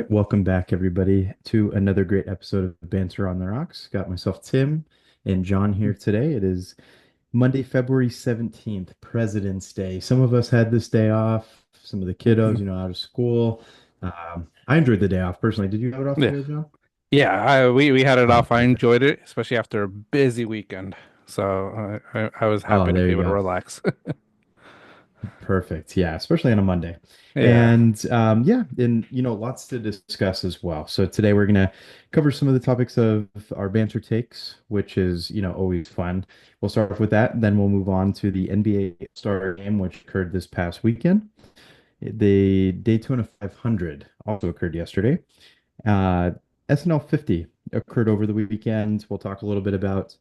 right, welcome back, everybody, to another great episode of Banter on the Rocks. Got myself Tim and John here today. It is Monday, February 17th, President's Day. Some of us had this day off, some of the kiddos, out of school. I enjoyed the day off personally. Did you have it off Yeah. today, John? Yeah, we had it Oh, off. I okay. enjoyed it, especially after a busy weekend. So I was Oh, happy to there be you able to go. relax. Perfect. Yeah, especially on a Monday. Yeah. And yeah, and lots to discuss as well. So today we're gonna cover some of the topics of our banter takes, which is, always fun. We'll start off with that, then we'll move on to the NBA Star Game, which occurred this past weekend. The Daytona 500 also occurred yesterday. Uh, SNL 50 occurred over the weekend. We'll talk a little bit about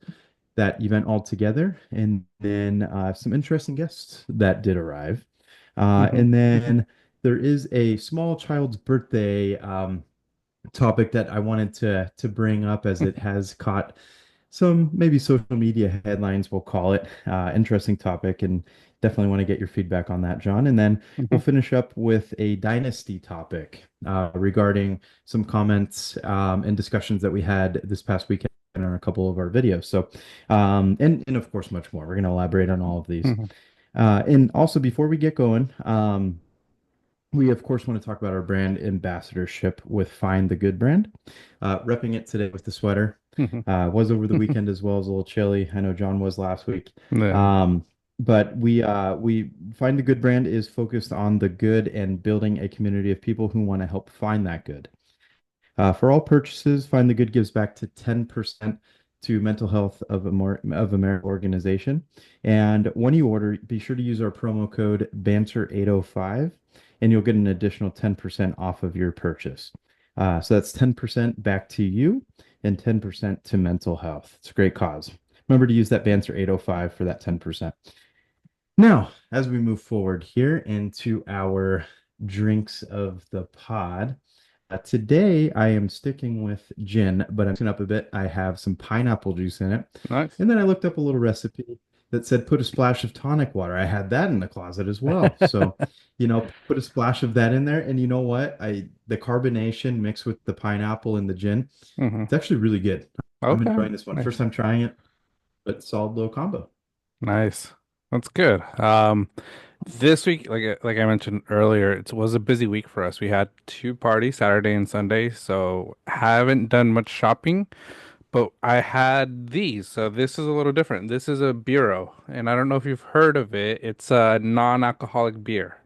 that event altogether, and then some interesting guests that did arrive. hmm And then there is a small child's birthday topic that I wanted to bring up as it has caught some maybe social media headlines, we'll call it. Interesting topic, and definitely want to get your feedback on that, John. And then we'll finish up with a dynasty topic regarding some comments and discussions that we had this past weekend on a couple of our videos. So, and of course, much more. We're going to elaborate on all of these. hmm And also, before we get going, we of course want to talk about our brand ambassadorship with Find the Good brand. Repping it today with the sweater. hmm Was over the weekend as well as a little chilly. I know John was last week. Yeah. Um, but we Find the Good brand is focused on the good and building a community of people who want to help find that good. For all purchases, Find the Good gives back to 10% to Mental Health of America organization. And when you order, be sure to use our promo code BANTER805 and you'll get an additional 10% off of your purchase. So that's 10% back to you and 10% to mental health. It's a great cause. Remember to use that Banter 805 for that 10%. Now, as we move forward here into our drinks of the pod, today I am sticking with gin, but I'm mixing up a bit. I have some pineapple juice in it. Nice. And then I looked up a little recipe that said put a splash of tonic water. I had that in the closet as well. So, put a splash of that in there. And you know what? The carbonation mixed with the pineapple and the gin, hmm it's actually really good. I'm Okay. enjoying this one. First Nice. time trying it, but solid little combo. Nice. That's good. This week, like I mentioned earlier, it was a busy week for us. We had two parties, Saturday and Sunday, so haven't done much shopping. But I had these, so this is a little different. This is a bureau, and I don't know if you've heard of it. It's a non-alcoholic beer.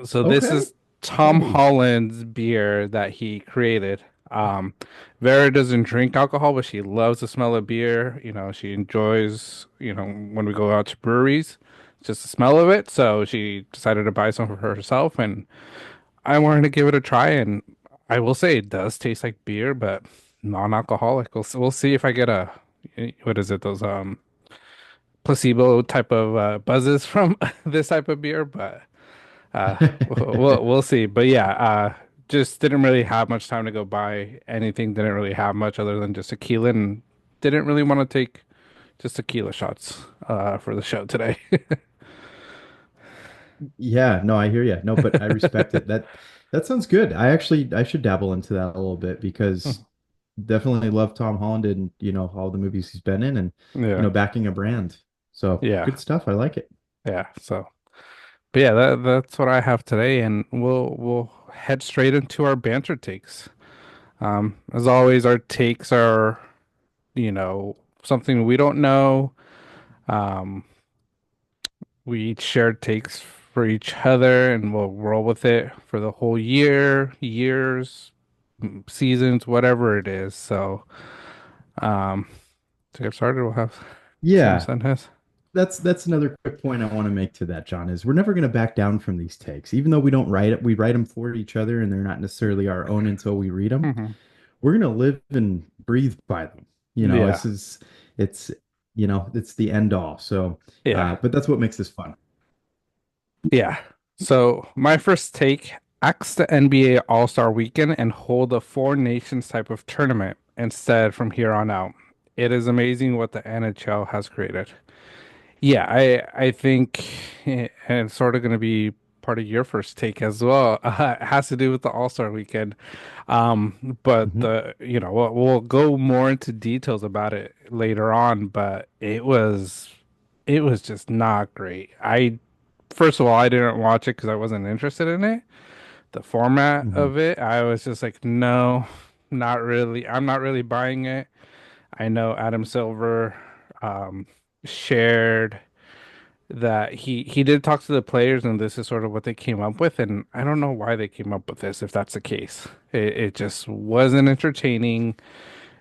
So this Okay. is Tom Hey. Holland's beer that he created. Um, Vera doesn't drink alcohol, but she loves the smell of beer. She enjoys, when we go out to breweries, just the smell of it. So she decided to buy some for herself, and I wanted to give it a try. And I will say it does taste like beer, but non-alcoholic. We'll see if I get what is it? Those placebo type of buzzes from this type of beer, but. We'll see. But yeah, just didn't really have much time to go buy anything. Didn't really have much other than just tequila, and didn't really want to take just tequila shots for the show today. Yeah, no, I hear you. No, but I respect it. That sounds good. I should dabble into that a little bit because definitely love Tom Holland and all the movies he's been in and Yeah, backing a brand. So yeah, good stuff. I like it. yeah. So, but yeah, that's what I have today, and we'll head straight into our banter takes. As always, our takes are, something we don't know. Um, We each share takes for each other and we'll roll with it for the whole year, years, seasons, whatever it is. So, um, to get started, we'll have Tim Yeah, send his. that's another quick point I want to make to that, John, is we're never going to back down from these takes. Even though we don't write it, we write them for each other and they're not necessarily our own until we read them. hmm We're going to live and breathe by them. Yeah, This is it's it's the end all. So, yeah, but that's what makes this fun. yeah. So, my first take axe the NBA All-Star Weekend and hold a four nations type of tournament instead from here on out. It is amazing what the NHL has created. Yeah, I think and it's sort of going to be part of your first take as well. It has to do with the All-Star weekend. But Hmm. we'll go more into details about it later on, but it was just not great. First of all, I didn't watch it because I wasn't interested in it. The format Hmm. of it, I was just like, no, not really. I'm not really buying it. I know Adam Silver um, shared that he did talk to the players, and this is sort of what they came up with. And I don't know why they came up with this, if that's the case. It just wasn't entertaining.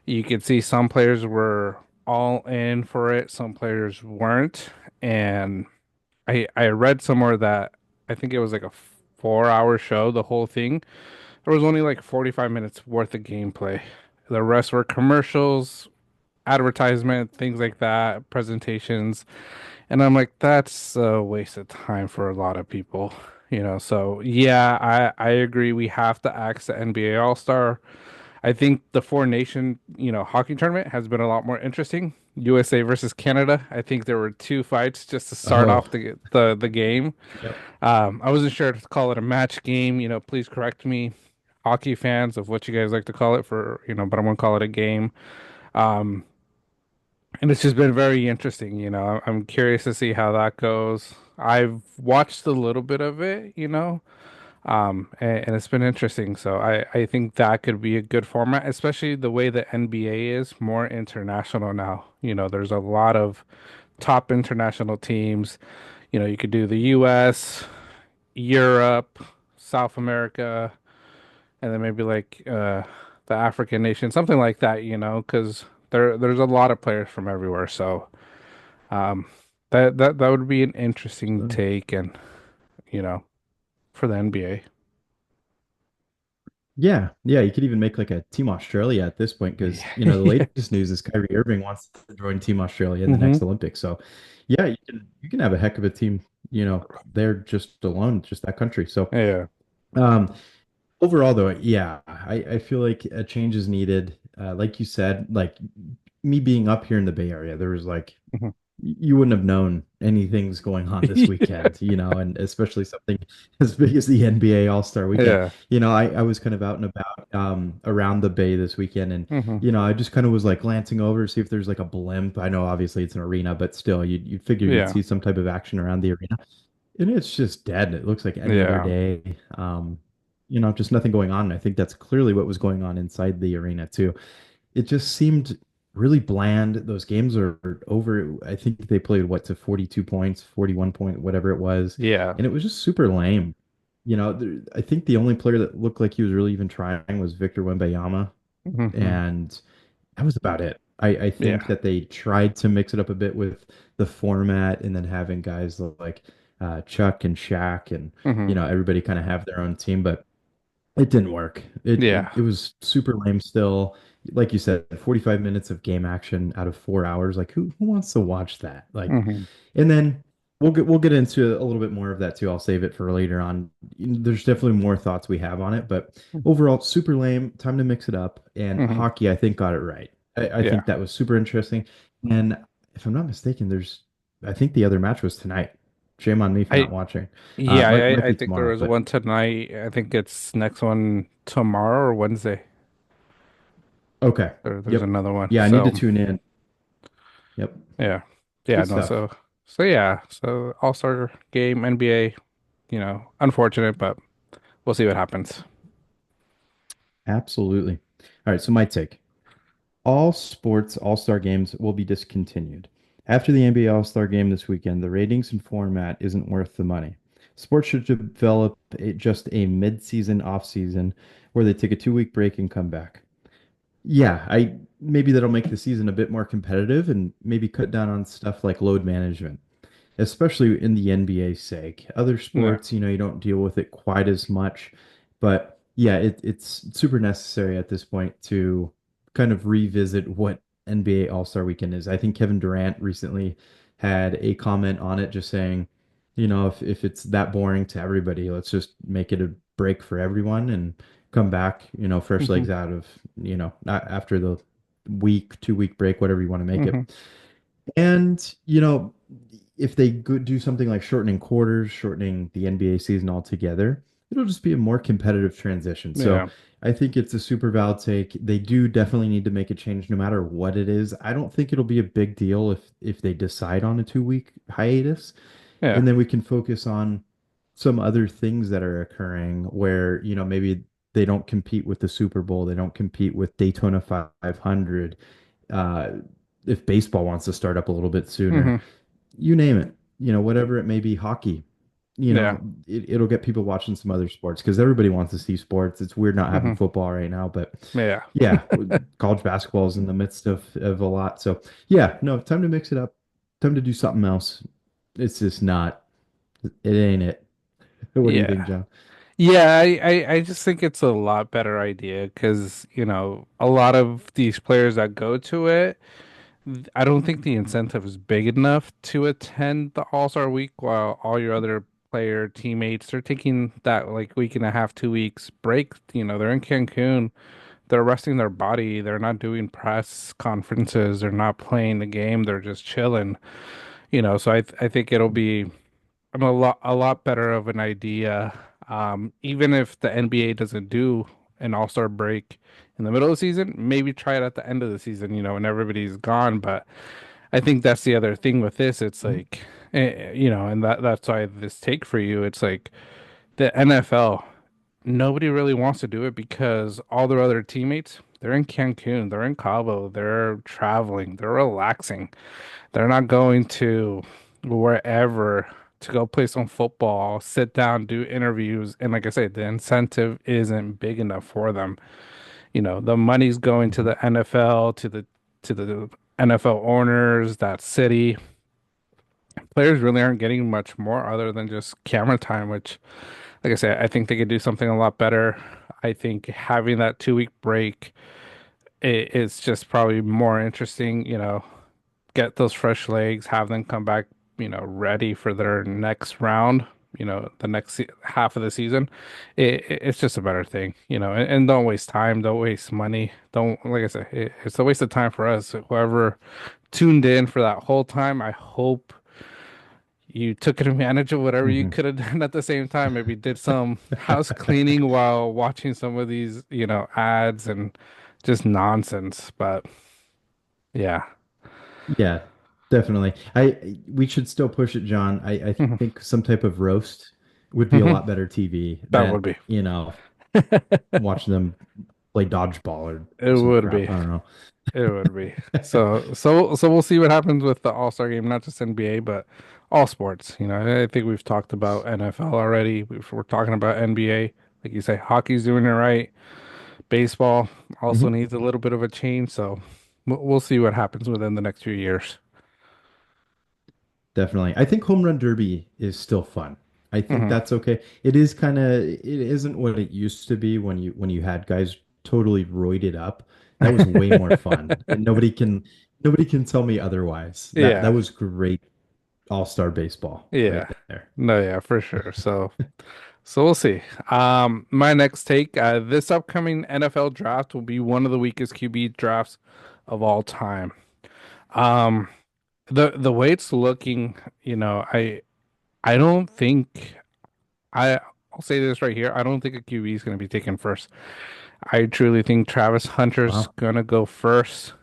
You could see some players were all in for it, some players weren't. And I read somewhere that I think it was like a 4 hour show, the whole thing. There was only like 45 minutes worth of gameplay. The rest were commercials, advertisement, things like that, presentations. And I'm like, that's a waste of time for a lot of people, you know. So yeah, I agree. We have to axe the NBA All-Star. I think the Four Nation, hockey tournament has been a lot more interesting. USA versus Canada. I think there were two fights just to start Oh, off the game. yep. I wasn't sure to call it a match game. Please correct me, hockey fans, of what you guys like to call it but I'm gonna call it a game. Um, and it's just been very interesting. I'm curious to see how that goes. I've watched a little bit of it, and it's been interesting. So I think that could be a good format, especially the way the NBA is more international now. There's a lot of top international teams. You could do the US, Europe, South America, and then maybe like the African nation, something like that, because there's a lot of players from everywhere. So um, that would be an interesting So, take, and you know, for the NBA. yeah, yeah, you could even make like a Team Australia at this point because the Yeah. latest news is Kyrie Irving wants to join Team Australia in the Hmm. next Olympics. So, yeah, you can have a heck of a team, there just alone, just that country. So, Yeah. um, overall, though, yeah, I feel like a change is needed. Like you said, like me being up here in the Bay Area, there was like Hmm. you wouldn't have known anything's going on this weekend, and especially something as big as the NBA All-Star weekend. Yeah. I was kind of out and about around the Bay this weekend, and Hmm. I just kind of was like glancing over to see if there's like a blimp. I know obviously it's an arena, but still, you'd figure you'd Yeah. see some type of action around the arena. And it's just dead. It looks like any other Yeah. day. Just nothing going on. And I think that's clearly what was going on inside the arena too. It just seemed really bland. Those games are over. I think they played what to 42 points, 41 point, whatever it was. Yeah. And it was just super lame. I think the only player that looked like he was really even trying was Victor Wembanyama. Hmm. And that was about it. I think Yeah. that they tried to mix it up a bit with the format and then having guys like Chuck and Shaq and Hmm. everybody kind of have their own team, but it didn't work. It, it Yeah. it was super lame still. Like you said, 45 minutes of game action out of 4 hours. Like who wants to watch that? Like, Hmm. and then we'll get into a little bit more of that too. I'll save it for later on. There's definitely more thoughts we have on it, but overall, super lame. Time to mix it up. And Hmm. hockey, I think, got it right. I Yeah. think that was super interesting. And if I'm not mistaken, I think the other match was tonight. Shame on me for not I watching. yeah, Might I be think there tomorrow, was but one tonight. I think it's next one tomorrow or Wednesday. okay. There's Yep. another one. Yeah, I need to So tune in. Yep. yeah. Yeah, Good no, stuff. so yeah. So All-Star game, NBA, unfortunate, but we'll see what happens. Absolutely. All right, so my take. All sports All-Star games will be discontinued. After the NBA All-Star game this weekend, the ratings and format isn't worth the money. Sports should develop just a mid-season off-season where they take a 2-week break and come back. Yeah, I maybe that'll make the season a bit more competitive and maybe cut down on stuff like load management, especially in the NBA's sake. Other Yeah. sports, you don't deal with it quite as much, but yeah, it's super necessary at this point to kind of revisit what NBA All-Star Weekend is. I think Kevin Durant recently had a comment on it just saying, if it's that boring to everybody, let's just make it a break for everyone and come back, fresh Hmm. legs out of, after the week, 2-week break, whatever you want to make Hmm. it. And, if they do something like shortening quarters, shortening the NBA season altogether, it'll just be a more competitive transition. So Yeah. I think it's a super valid take. They do definitely need to make a change no matter what it is. I don't think it'll be a big deal if they decide on a 2 week hiatus, Yeah. and then we can focus on some other things that are occurring where, maybe they don't compete with the Super Bowl, they don't compete with Daytona 500. Uh, if baseball wants to start up a little bit sooner, Hmm. you name it, whatever it may be, hockey, Yeah. it'll get people watching some other sports because everybody wants to see sports. It's weird not having Hmm. football right now, but Yeah. yeah, college basketball is in the midst of a lot. So yeah, no, time to mix it up, time to do something else. It's just not, it ain't it. What do you think, Yeah. John? Yeah, I just think it's a lot better idea because, a lot of these players that go to it, I don't think the incentive is big enough to attend the All-Star week while all your other player teammates are taking that like week and a half, 2 weeks break. They're in Cancun, they're resting their body, they're not doing press conferences, they're not playing the game, they're just chilling. So I think it'll be a lot better of an idea. Even if the NBA doesn't do an All-Star break in the middle of the season, maybe try it at the end of the season, when everybody's gone. But I think that's the other thing with this. It's Mhm. like, and that's why this take for you. It's like the NFL, nobody really wants to do it because all their other teammates, they're in Cancun, they're in Cabo, they're traveling, they're relaxing. They're not going to wherever to go play some football, sit down, do interviews. And like I said, the incentive isn't big enough for them. The money's going to Mhm. the NFL, to the NFL owners, that city. Players really aren't getting much more other than just camera time, which, like I said, I think they could do something a lot better. I think having that 2 week break is just probably more interesting, get those fresh legs, have them come back, ready for their next round, the next half of the season. It's just a better thing, and don't waste time, don't waste money. Don't, like I said, it's a waste of time for us. Whoever tuned in for that whole time, I hope you took advantage of whatever you Mhm. could have done at the same time. Maybe did some house cleaning while watching some of these, ads and just nonsense. But yeah. Yeah, definitely. We should still push it, John. I think some type of roast would be a lot better TV That would than, be. watching them play dodgeball It or some would crap. be. I don't know. It would be. So we'll see what happens with the All-Star game, not just NBA, but all sports. I think we've talked about NFL already. We're talking about NBA. Like you say, hockey's doing it right. Baseball also Mhm. needs a little bit of a change. So we'll see what happens within the next few years. Definitely. I think home run derby is still fun. I think Hmm. that's okay. It is it isn't what it used to be when you had guys totally roided up. That was way more fun. And nobody can tell me otherwise. That Yeah. was great all-star baseball right Yeah. there. No, yeah, for sure. So we'll see. My next take, this upcoming NFL draft will be one of the weakest QB drafts of all time. Um, the way it's looking, I don't think I'll say this right here. I don't think a QB is going to be taken first. I truly think Travis Hunter's Wow. going to go first,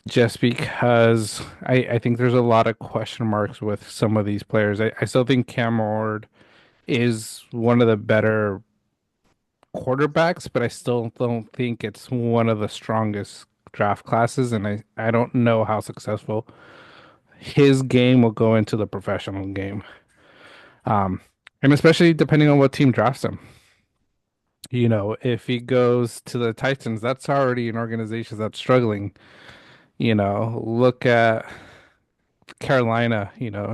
just because I think there's a lot of question marks with some of these players. I still think Cam Ward is one of the better quarterbacks, but I still don't think it's one of the strongest draft classes, and I don't know how successful his game will go into the professional game. Um, and especially depending on what team drafts him. If he goes to the Titans, that's already an organization that's struggling. Look at Carolina,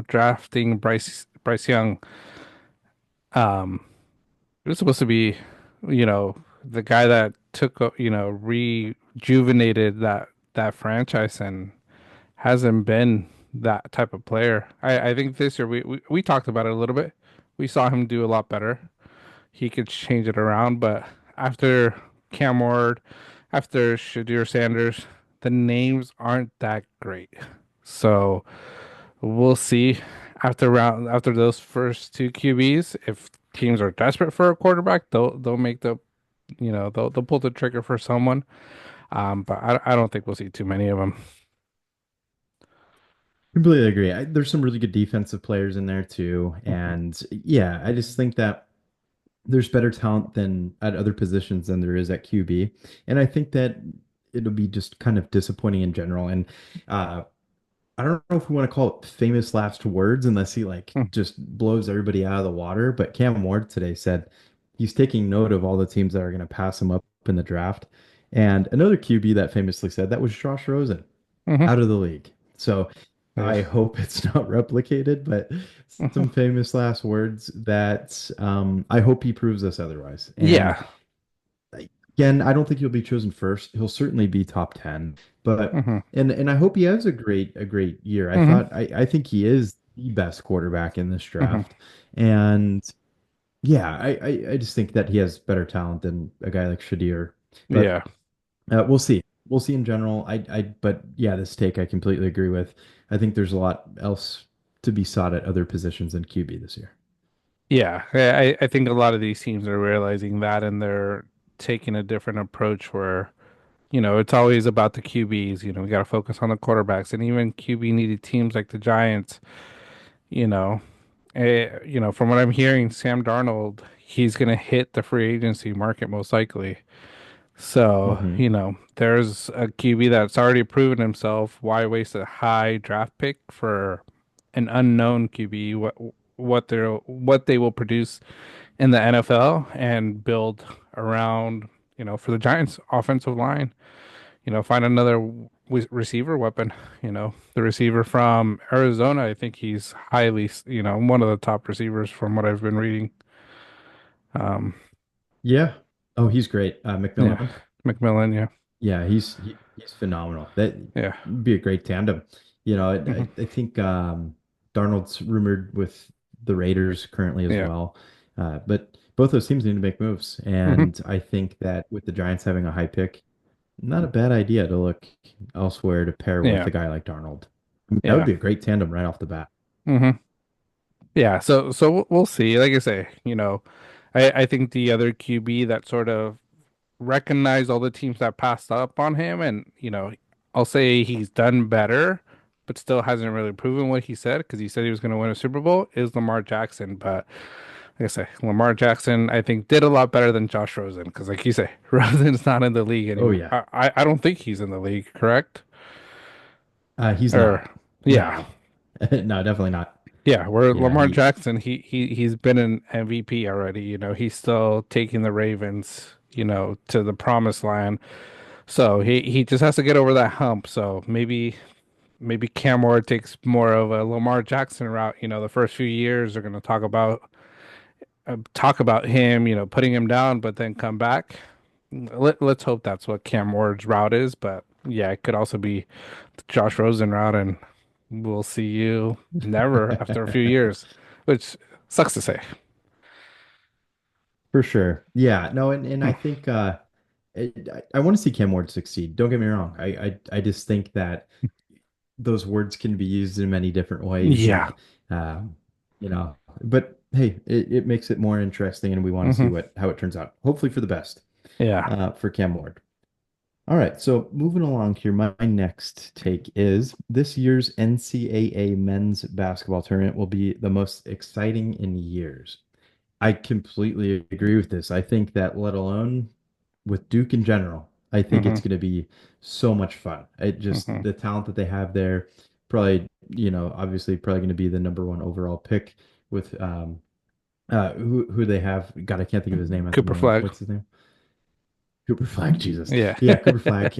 drafting Bryce Young. Um, it was supposed to be, the guy that took, rejuvenated that franchise and hasn't been that type of player. I think this year we talked about it a little bit. We saw him do a lot better. He could change it around, but after Cam Ward, after Shadir Sanders, the names aren't that great. So We'll see after those first two QBs. If teams are desperate for a quarterback, they'll make the they'll pull the trigger for someone. But I don't think we'll see too many of them. Completely agree. There's some really good defensive players in there too. And yeah, I just think that there's better talent than at other positions than there is at QB. And I think that it'll be just kind of disappointing in general. And uh, I don't know if we want to call it famous last words unless he like just blows everybody out of the water. But Cam Ward today said he's taking note of all the teams that are going to pass him up in the draft. And another QB that famously said that was Josh Rosen Hmm. out of the league. So I hope it's not replicated, but some famous last words that I hope he proves us otherwise. And Yeah. again, I don't think he'll be chosen first. He'll certainly be top 10, but Hmm. and I hope he has a great year. Hmm. I think he is the best quarterback in this Hmm. draft. And yeah, I just think that he has better talent than a guy like Shadir. Yeah. But we'll see. We'll see in general. But yeah, this take I completely agree with. I think there's a lot else to be sought at other positions than QB this year. Yeah. I think a lot of these teams are realizing that and they're taking a different approach where, it's always about the QBs. We got to focus on the quarterbacks and even QB needed teams like the Giants, you know. From what I'm hearing, Sam Darnold, he's going to hit the free agency market most likely. So, Hmm. there's a QB that's already proven himself. Why waste a high draft pick for an unknown QB? What they will produce in the NFL and build around, for the Giants offensive line, find another receiver weapon. The receiver from Arizona, I think he's highly, one of the top receivers from what I've been reading. Um, Yeah. Oh, he's great. yeah, McMillan. McMillan, yeah, Yeah, he's phenomenal. That yeah. would be a great tandem. Hmm. I think Darnold's rumored with the Raiders currently as Yeah. well. But both those teams need to make moves. Hmm. And I think that with the Giants having a high pick, not a bad idea to look elsewhere to pair with Yeah. a guy like Darnold. I mean, that would Yeah. be a great tandem right off the bat. Hmm. Yeah. So we'll see. Like I say, I think the other QB that sort of recognized all the teams that passed up on him, and I'll say he's done better, but still hasn't really proven what he said because he said he was going to win a Super Bowl. Is Lamar Jackson, but like I say, Lamar Jackson, I think did a lot better than Josh Rosen because, like you say, Rosen's not in the league Oh anymore. yeah. I don't think he's in the league, correct? He's Or not. yeah. No. No, definitely not. Yeah, where Yeah, Lamar Jackson, he's been an MVP already, he's still taking the Ravens, to the promised land. So he just has to get over that hump. So maybe Cam Ward takes more of a Lamar Jackson route. The first few years they're going to talk about him, putting him down, but then come back. Let's hope that's what Cam Ward's route is. But yeah, it could also be the Josh Rosen route, and we'll see you never after a few years, which sucks to say. for sure. Yeah, no, and Hmm. I think I want to see Cam Ward succeed. Don't get me wrong. I just think that those words can be used in many different ways, Yeah. and um, but hey, it makes it more interesting, and we want to see Hmm. what how it turns out. Hopefully for the best Yeah. for Cam Ward. All right, so moving along here, my next take is this year's NCAA men's basketball tournament will be the most exciting in years. I completely agree with this. I think that let alone with Duke in general, I think Hmm. it's going to be so much fun. It just Hmm. the talent that they have there, probably, obviously probably going to be the number one overall pick with who they have. God, I can't think of his name at the Cooper moment. Flag. What's his name? Cooper Flag, Jesus. Yeah. Yeah, Cooper Flag.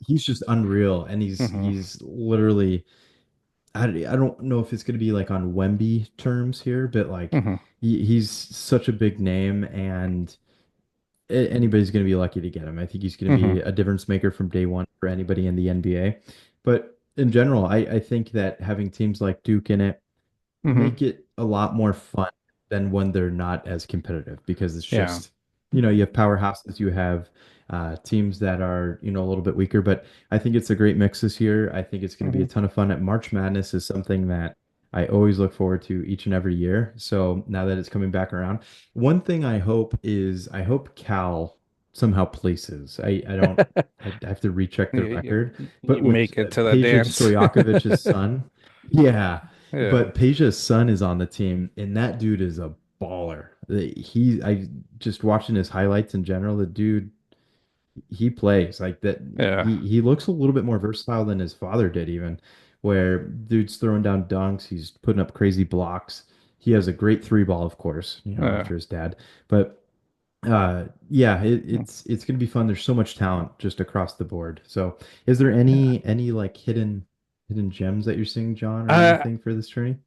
He's just unreal, and he's Hmm. he's literally I don't know if it's going to be like on Wemby terms here, but like Hmm. he's such a big name, and anybody's going to be lucky to get him. I think he's going to Hmm. be a difference maker from day one for anybody in the NBA. But in general, I think that having teams like Duke in it Hmm. make it a lot more fun than when they're not as competitive because it's Yeah. just, you have powerhouses, you have teams that are, a little bit weaker. But I think it's a great mix this year. I think it's going to be a Hmm. ton of fun. At March Madness is something that I always look forward to each and every year. So now that it's coming back around, one thing I hope Cal somehow places. I don't I have to recheck the You, record, you but with make it to the Peja dance. Stojakovic's son, yeah, Yeah, but Peja's son is on the team, and that dude is a baller. I just watching his highlights in general, the dude he plays like that. yeah, He looks a little bit more versatile than his father did, even where dude's throwing down dunks, he's putting up crazy blocks. He has a great three ball, of course, yeah. after his dad. But yeah, it's gonna be fun. There's so much talent just across the board. So is there Yeah. any like hidden gems that you're seeing, John, or Uh, anything for this tourney?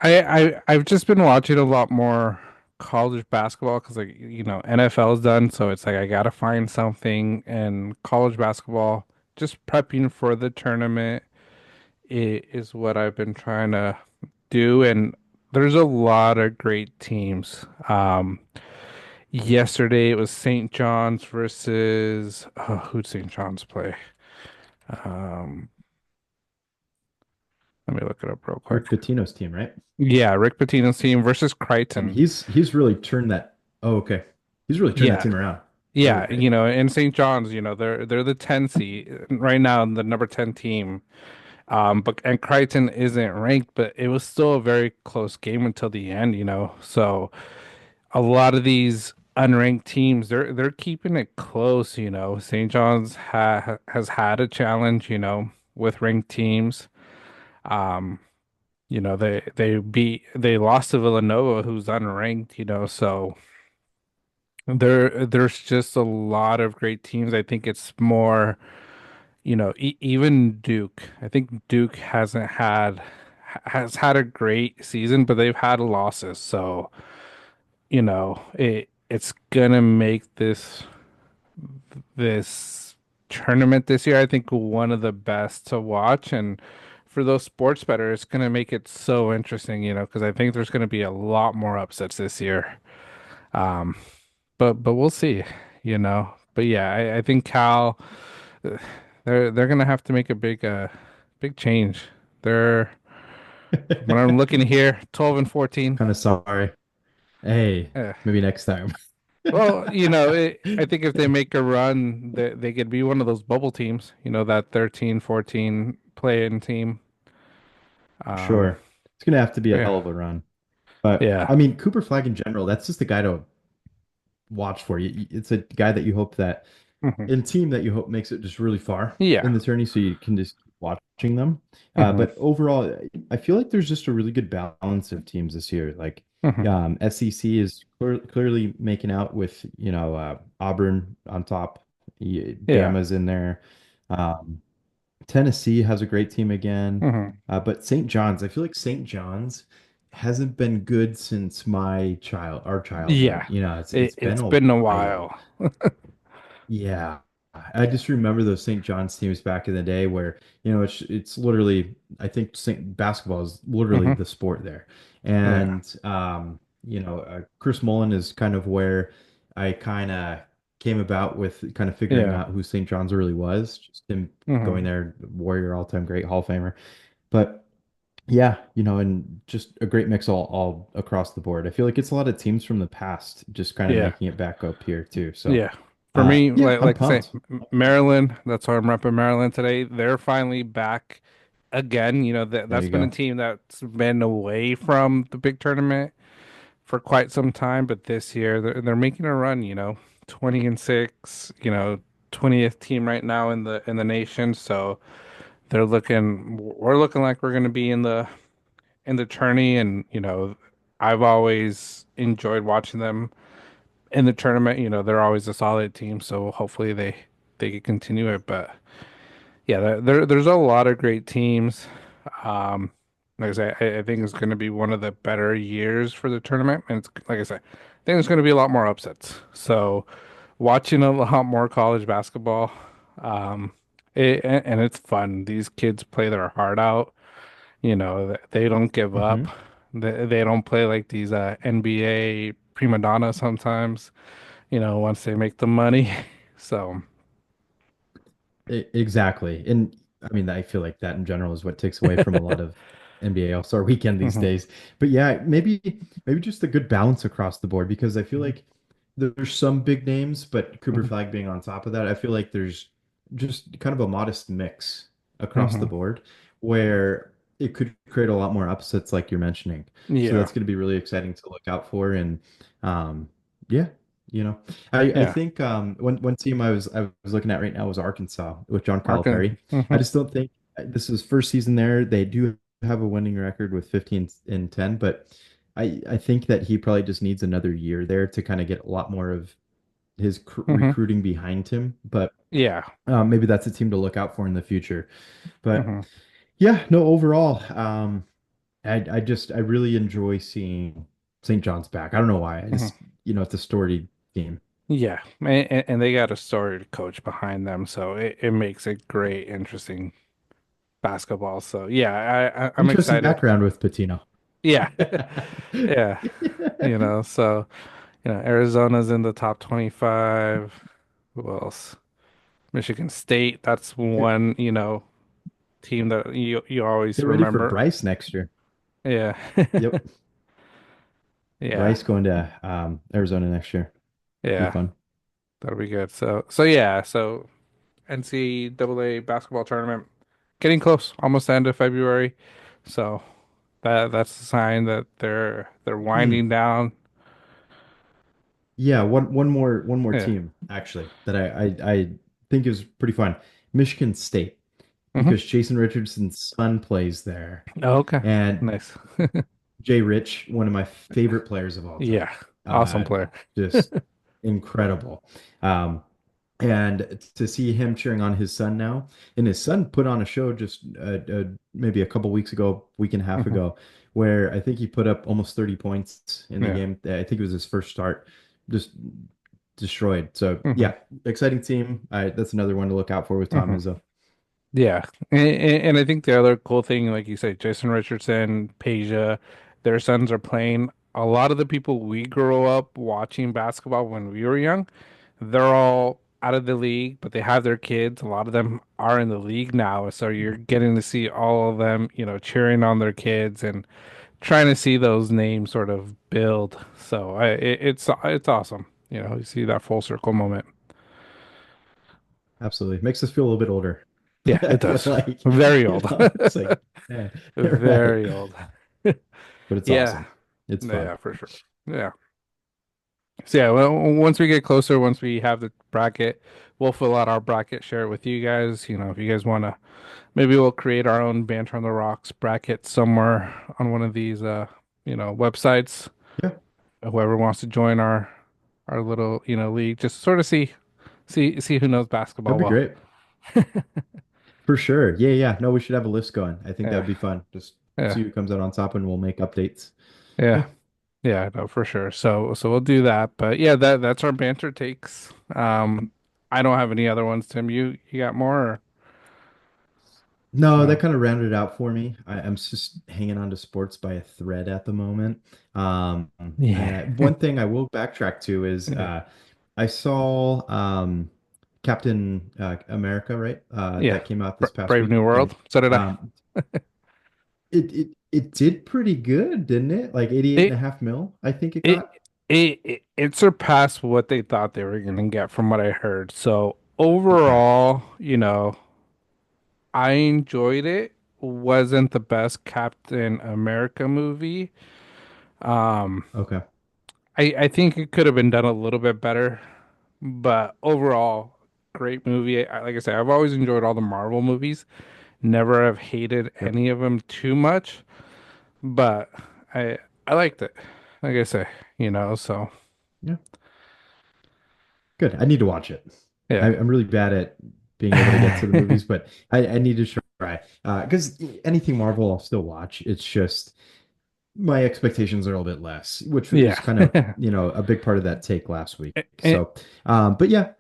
I've just been watching a lot more college basketball because like NFL is done, so it's like I gotta find something. And college basketball, just prepping for the tournament is what I've been trying to do. And there's a lot of great teams. Yesterday it was St. John's versus who'd St. John's play? Um, Let me look it up real Rick quick. Pitino's team, right? Yeah, Rick Pitino's team versus And Crichton. he's really turned that. Oh, okay. He's really turned that Yeah, team around. Really yeah, great. and St. John's, they're the 10 seed right now, the number 10 team. But and Crichton isn't ranked, but it was still a very close game until the end. So a lot of these unranked teams, they're keeping it close. St. John's has had a challenge, with ranked teams. Um, they lost to Villanova, who's unranked. So there's just a lot of great teams. I think it's more, even Duke. I think Duke has had a great season, but they've had losses. So, it's gonna make this tournament this year, I think, one of the best to watch. And for those sports bettors, it's gonna make it so interesting, because I think there's gonna be a lot more upsets this year. Um, but we'll see. But yeah, I think Cal, uh, they're gonna have to make a big change. They're When I'm looking here, 12 and 14. Kind of sorry. Hey, Eh. maybe next time. Well, I think if they make a run, they could be one of those bubble teams, that 13, 14 play-in team. Um, Sure. It's gonna have to be a yeah, hell of a run. But yeah, I mean, Cooper Flag in general, that's just the guy to watch for. It's a guy that you hope that hmm, in team that you hope makes it just really far yeah, in the tourney, so you can just keep watching them. hmm, But overall, I feel like there's just a really good balance of teams this year. Like hmm, SEC is clearly making out with Auburn on top. yeah, Bama's in there. Um, Tennessee has a great team again. hmm, But St. John's, I feel like St. John's hasn't been good since our childhood. yeah. It's been It's a been a while. while. Yeah. I just remember those St. John's teams back in the day where, it's literally, I think St. basketball is literally Hmm. the sport there. Yeah, And Chris Mullen is kind of where I kind of came about with kind of figuring yeah, out who St. John's really was. Just him going hmm, there, Warrior, all-time great Hall of Famer. But yeah, and just a great mix all across the board. I feel like it's a lot of teams from the past just kind of yeah. making it back up here too. So Yeah. For me, yeah, I'm like I say, pumped. Maryland, that's why I'm repping Maryland today. They're finally back again. There That's you been a go. team that's been away from the big tournament for quite some time, but this year they're making a run, 20 and 6, 20th team right now in the nation. So we're looking like we're going to be in the tourney. And I've always enjoyed watching them in the tournament. They're always a solid team, so hopefully they can continue it. But yeah, there's a lot of great teams. Um, like I say, I think it's going to be one of the better years for the tournament, and it's like I said, I think there's going to be a lot more upsets. So watching a lot more college basketball, um, and it's fun. These kids play their heart out. They don't give up. Hmm. They don't play like these NBA prima donnas sometimes, once they make the money. So, Exactly. And I mean, I feel like that in general is what takes away from a lot of NBA All-Star weekend these mhm, days. But yeah, maybe just a good balance across the board because I feel mhm, like there's some big names, but Cooper mhm, Flag being on top of that, I feel like there's just kind of a modest mix across the mhm. board where it could create a lot more upsets like you're mentioning. So Yeah, that's going to be really exciting to look out for. And um, yeah, you know. I yeah. think one team I was looking at right now was Arkansas with John Arkin. Calipari. I Hmm. just don't think this is first season there. They do have a winning record with 15 and 10, but I think that he probably just needs another year there to kind of get a lot more of his Hmm. recruiting behind him. But Yeah. maybe that's a team to look out for in the future. But Hmm. yeah, no, overall, I really enjoy seeing St. John's back. I don't know why. I Hmm. just it's a storied game. Yeah. And they got a storied coach behind them, so it makes it great, interesting basketball. So yeah, I'm Interesting excited. background with Patino. Yeah. Yeah. So, Arizona's in the top 25. Who else? Michigan State, that's Get, one, team that you always get ready for remember. Bryce next year. Yeah. Yep. Yeah. Bryce going to Arizona next year. Be Yeah. fun. That'll be good. So yeah, so NCAA basketball tournament getting close, almost the end of February. So that's a sign that they're Hmm. winding down. Yeah, one more Yeah. team actually that I think is pretty fun. Michigan State, Hmm. because Jason Richardson's son plays there. Oh, okay. And Nice. Jay Rich, one of my favorite players of all time. Yeah. Awesome Uh, player. just incredible. Um, and to see him cheering on his son now, and his son put on a show just maybe a couple weeks ago, week and a half Hmm. ago, where I think he put up almost 30 points in the Yeah. game. I think it was his first start, just destroyed. So Hmm. yeah, exciting team. That's another one to look out for with Tom Hmm. Izzo. Yeah. And I think the other cool thing, like you say, Jason Richardson, Peja, their sons are playing. A lot of the people we grew up watching basketball when we were young, they're all out of the league, but they have their kids. A lot of them are in the league now. So you're getting to see all of them, cheering on their kids and trying to see those names sort of build. So it's awesome. You see that full circle moment. Absolutely. Makes us feel a little bit older. Yeah, I it feel does. like, Very old. it's like, man, right. Very old. But it's Yeah. awesome. It's fun. Yeah, for sure. Yeah. So yeah, well, once we get closer, once we have the bracket, we'll fill out our bracket, share it with you guys. If you guys want to, maybe we'll create our own Banter on the Rocks bracket somewhere on one of these websites. Yeah, Whoever wants to join our little, league, just sort of see who knows basketball that'd be well. great. For sure. Yeah, yeah. No, we should have a list going. I think that Yeah. would be fun. Just Yeah. see who comes out on top and we'll make updates. Yeah. Yeah. Yeah, no, for sure. So we'll do that. But yeah, that's our banter takes. I don't have any other ones, Tim. You got more? No, that No. kind of rounded it out for me. I'm just hanging on to sports by a thread at the moment. Um, Yeah. and one thing I will backtrack to is Yeah. I saw Captain America, right? Yeah. That came out this past Brave New weekend. World. So did I. Um, it did pretty good, didn't it? Like 88 and a It half mil, I think it it got. it surpassed what they thought they were gonna get from what I heard. So Okay. overall, I enjoyed it. Wasn't the best Captain America movie. Um, Okay. I think it could have been done a little bit better. But overall, great movie. Like I said, I've always enjoyed all the Marvel movies. Never have hated Yep. any of them too much, but I liked it. Like I say, so Yeah. Good. I need to watch it. yeah. I'm really bad at being able to get to the movies, but I need to try. Because anything Marvel I'll still watch. It's just my expectations are a little bit less, which was Yeah. kind of, a big part of that take last week. And, So, but yeah.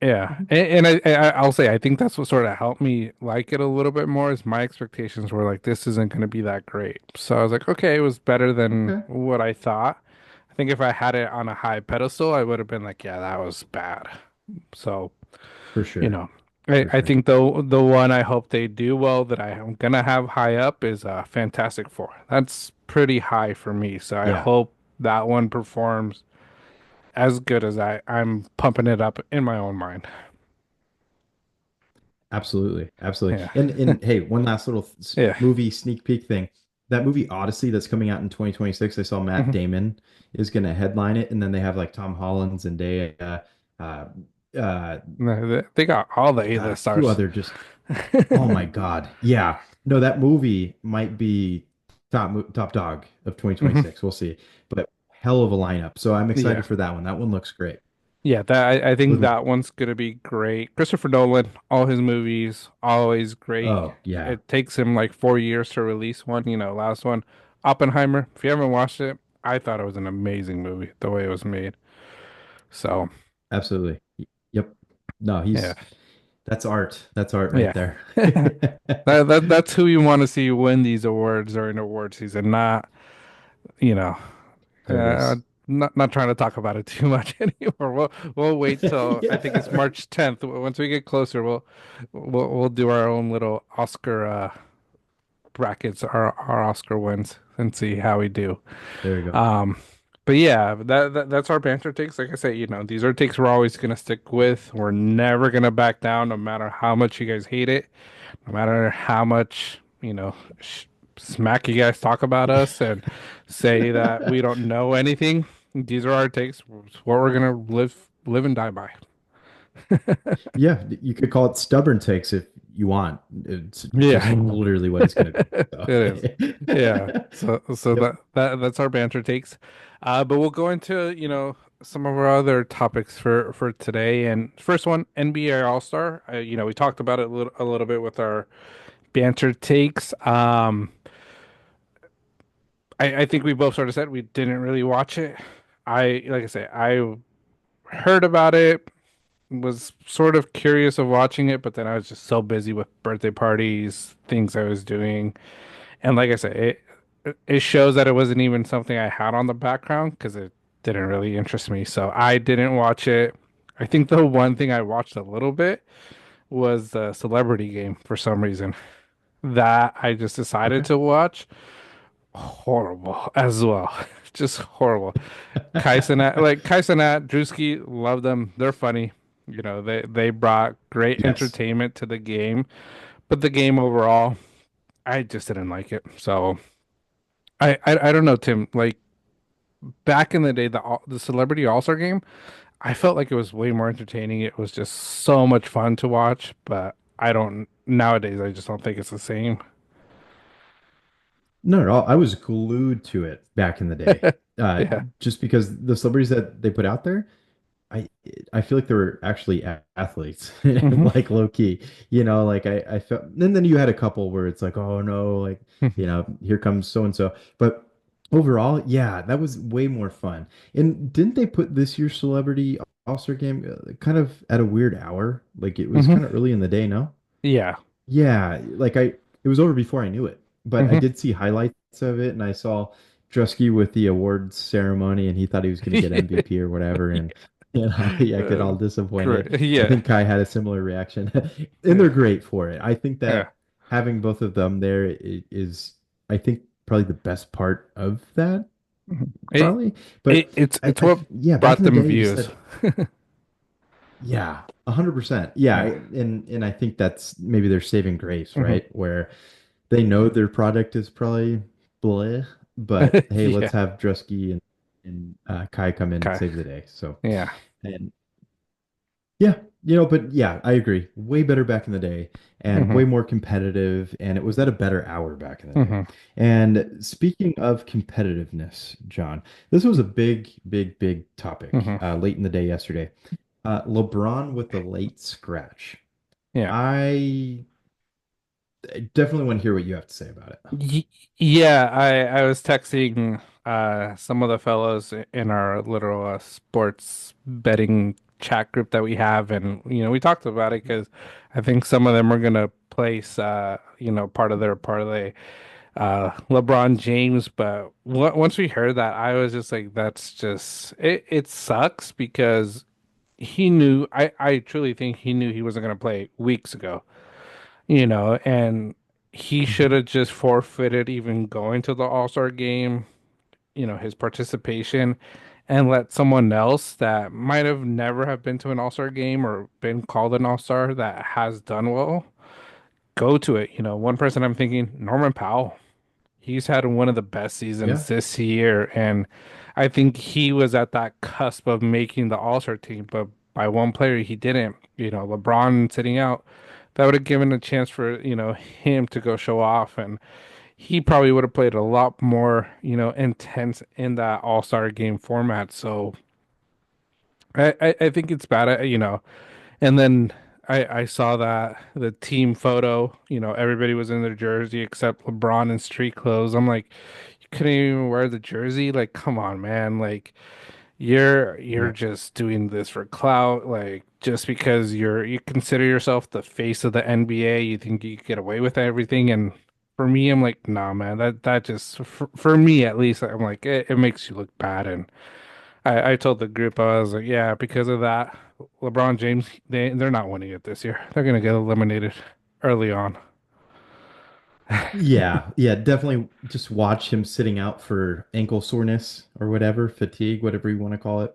yeah. Mhm. I'll say I think that's what sort of helped me like it a little bit more is my expectations were like this isn't going to be that great. So I was like, okay, it was better than Okay. what I thought. I think if I had it on a high pedestal, I would have been like, yeah, that was bad. So For You sure. know, For I sure. think the one I hope they do well that I am gonna have high up is Fantastic Four. That's pretty high for me, so I Yeah. hope that one performs as good as I'm pumping it up in my own mind. Absolutely. Absolutely. Yeah, And hey, one last little yeah. movie sneak peek thing. That movie Odyssey that's coming out in 2026, I saw Matt Mhm. Damon is going to headline it, and then they have like Tom Holland, Zendaya, uh, uh, No, they got all the God, a A-list few stars. other just, oh my God. Yeah. No, that movie might be top dog of Hmm. 2026. We'll see. But hell of a lineup. So I'm Yeah. excited for that one. That one looks great. Yeah, that I think Looking, that one's gonna be great. Christopher Nolan, all his movies, always great. oh yeah. It takes him like 4 years to release one. Last one, Oppenheimer. If you haven't watched it, I thought it was an amazing movie, the way it was made. So, Absolutely. Yep. No, yeah, that's art. That's art right yeah. there. That's who you want to see win these awards during award season, not, you know, There it uh, is. not trying to talk about it too much anymore. We'll wait till I think it's Yeah. March 10th. Once we get closer, we'll do our own little Oscar brackets, our Oscar wins, and see how we do. There we go. Um, but yeah, that's our banter takes. Like I say, these are takes we're always gonna stick with. We're never gonna back down, no matter how much you guys hate it, no matter how much, smack you guys talk about us and say that we don't know anything. These are our takes. It's what we're gonna live and die by. Yeah, you could call it stubborn takes if you want. It's just Yeah. literally what it's going to be. So. It is. Yeah. So Yep. that's our banter takes. But we'll go into, some of our other topics for today. And first one, NBA All-Star. We talked about it a little bit with our banter takes. I think we both sort of said we didn't really watch it. Like I say, I heard about it, was sort of curious of watching it, but then I was just so busy with birthday parties, things I was doing. And like I said, it shows that it wasn't even something I had on the background because it didn't really interest me. So I didn't watch it. I think the one thing I watched a little bit was the celebrity game for some reason that I just decided Okay. to watch. Horrible as well. Just horrible. Kai Cenat, Drewski, love them. They're funny. They brought great Yes. entertainment to the game, but the game overall, I just didn't like it. So I don't know, Tim. Like back in the day, the Celebrity All-Star game, I felt like it was way more entertaining. It was just so much fun to watch, but I don't nowadays. I just don't think it's the same. No, no, I was glued to it back in the day. Uh, Yeah. just because the celebrities that they put out there, I I feel like they were actually athletes, Hmm. like low key. Like I felt, and then you had a couple where it's like, oh no, like here comes so and so. But overall, yeah, that was way more fun. And didn't they put this year's Celebrity All-Star game kind of at a weird hour? Like it was Hmm. kind of early in the day, no? Yeah. Yeah, like it was over before I knew it, but I Hmm. did see highlights of it, and I saw Drusky with the awards ceremony, and he thought he was going to get MVP or whatever, and he acted all disappointed. Great. I Yeah. think Kai had a similar reaction, and Yeah. they're great for it. I think Yeah. that having both of them there is, I think, probably the best part of that, Mhm. It, probably. But it's what yeah, back brought in the them day, you views. said. Yeah, 100%. Yeah, Yeah. and I think that's maybe their saving grace, Hmm. right? Where they know their product is probably bleh, but hey, let's Yeah. have Drusky and Kai come in and Okay. save the day. So, Yeah. and yeah, but yeah, I agree. Way better back in the day and Hmm. way more competitive, and it was at a better hour back in the day. Hmm. And speaking of competitiveness, John, this was a big, big, big topic Hmm. late in the day yesterday. LeBron with the late scratch. Yeah. I definitely want to hear what you have to say about it. Y Yeah, I was texting some of the fellows in our little sports betting chat group that we have, and we talked about it because I think some of them are gonna place part of their parlay LeBron James, but once we heard that, I was just like, that's just it sucks because he knew. I truly think he knew he wasn't going to play weeks ago. And he should Mhm. have just forfeited even going to the All-Star game. His participation, and let someone else that might have never have been to an All-Star game or been called an All-Star that has done well go to it. One person I'm thinking, Norman Powell. He's had one of the best seasons Yeah. this year, and I think he was at that cusp of making the All-Star team, but by one player he didn't. LeBron sitting out, that would have given a chance for, him to go show off, and he probably would have played a lot more, intense in that All-Star game format. So I think it's bad, and then I saw that the team photo, everybody was in their jersey except LeBron in street clothes. I'm like, you couldn't even wear the jersey. Like, come on, man. Like, you're Yeah. just doing this for clout. Like, just because you consider yourself the face of the NBA, you think you get away with everything. And for me, I'm like, nah, man. That just for me at least, I'm like, it makes you look bad. And I told the group, I was like, yeah, because of that, LeBron James, they're not winning it this year. They're gonna get eliminated early on. Yeah, yeah, definitely just watch him sitting out for ankle soreness or whatever, fatigue, whatever you want to call it.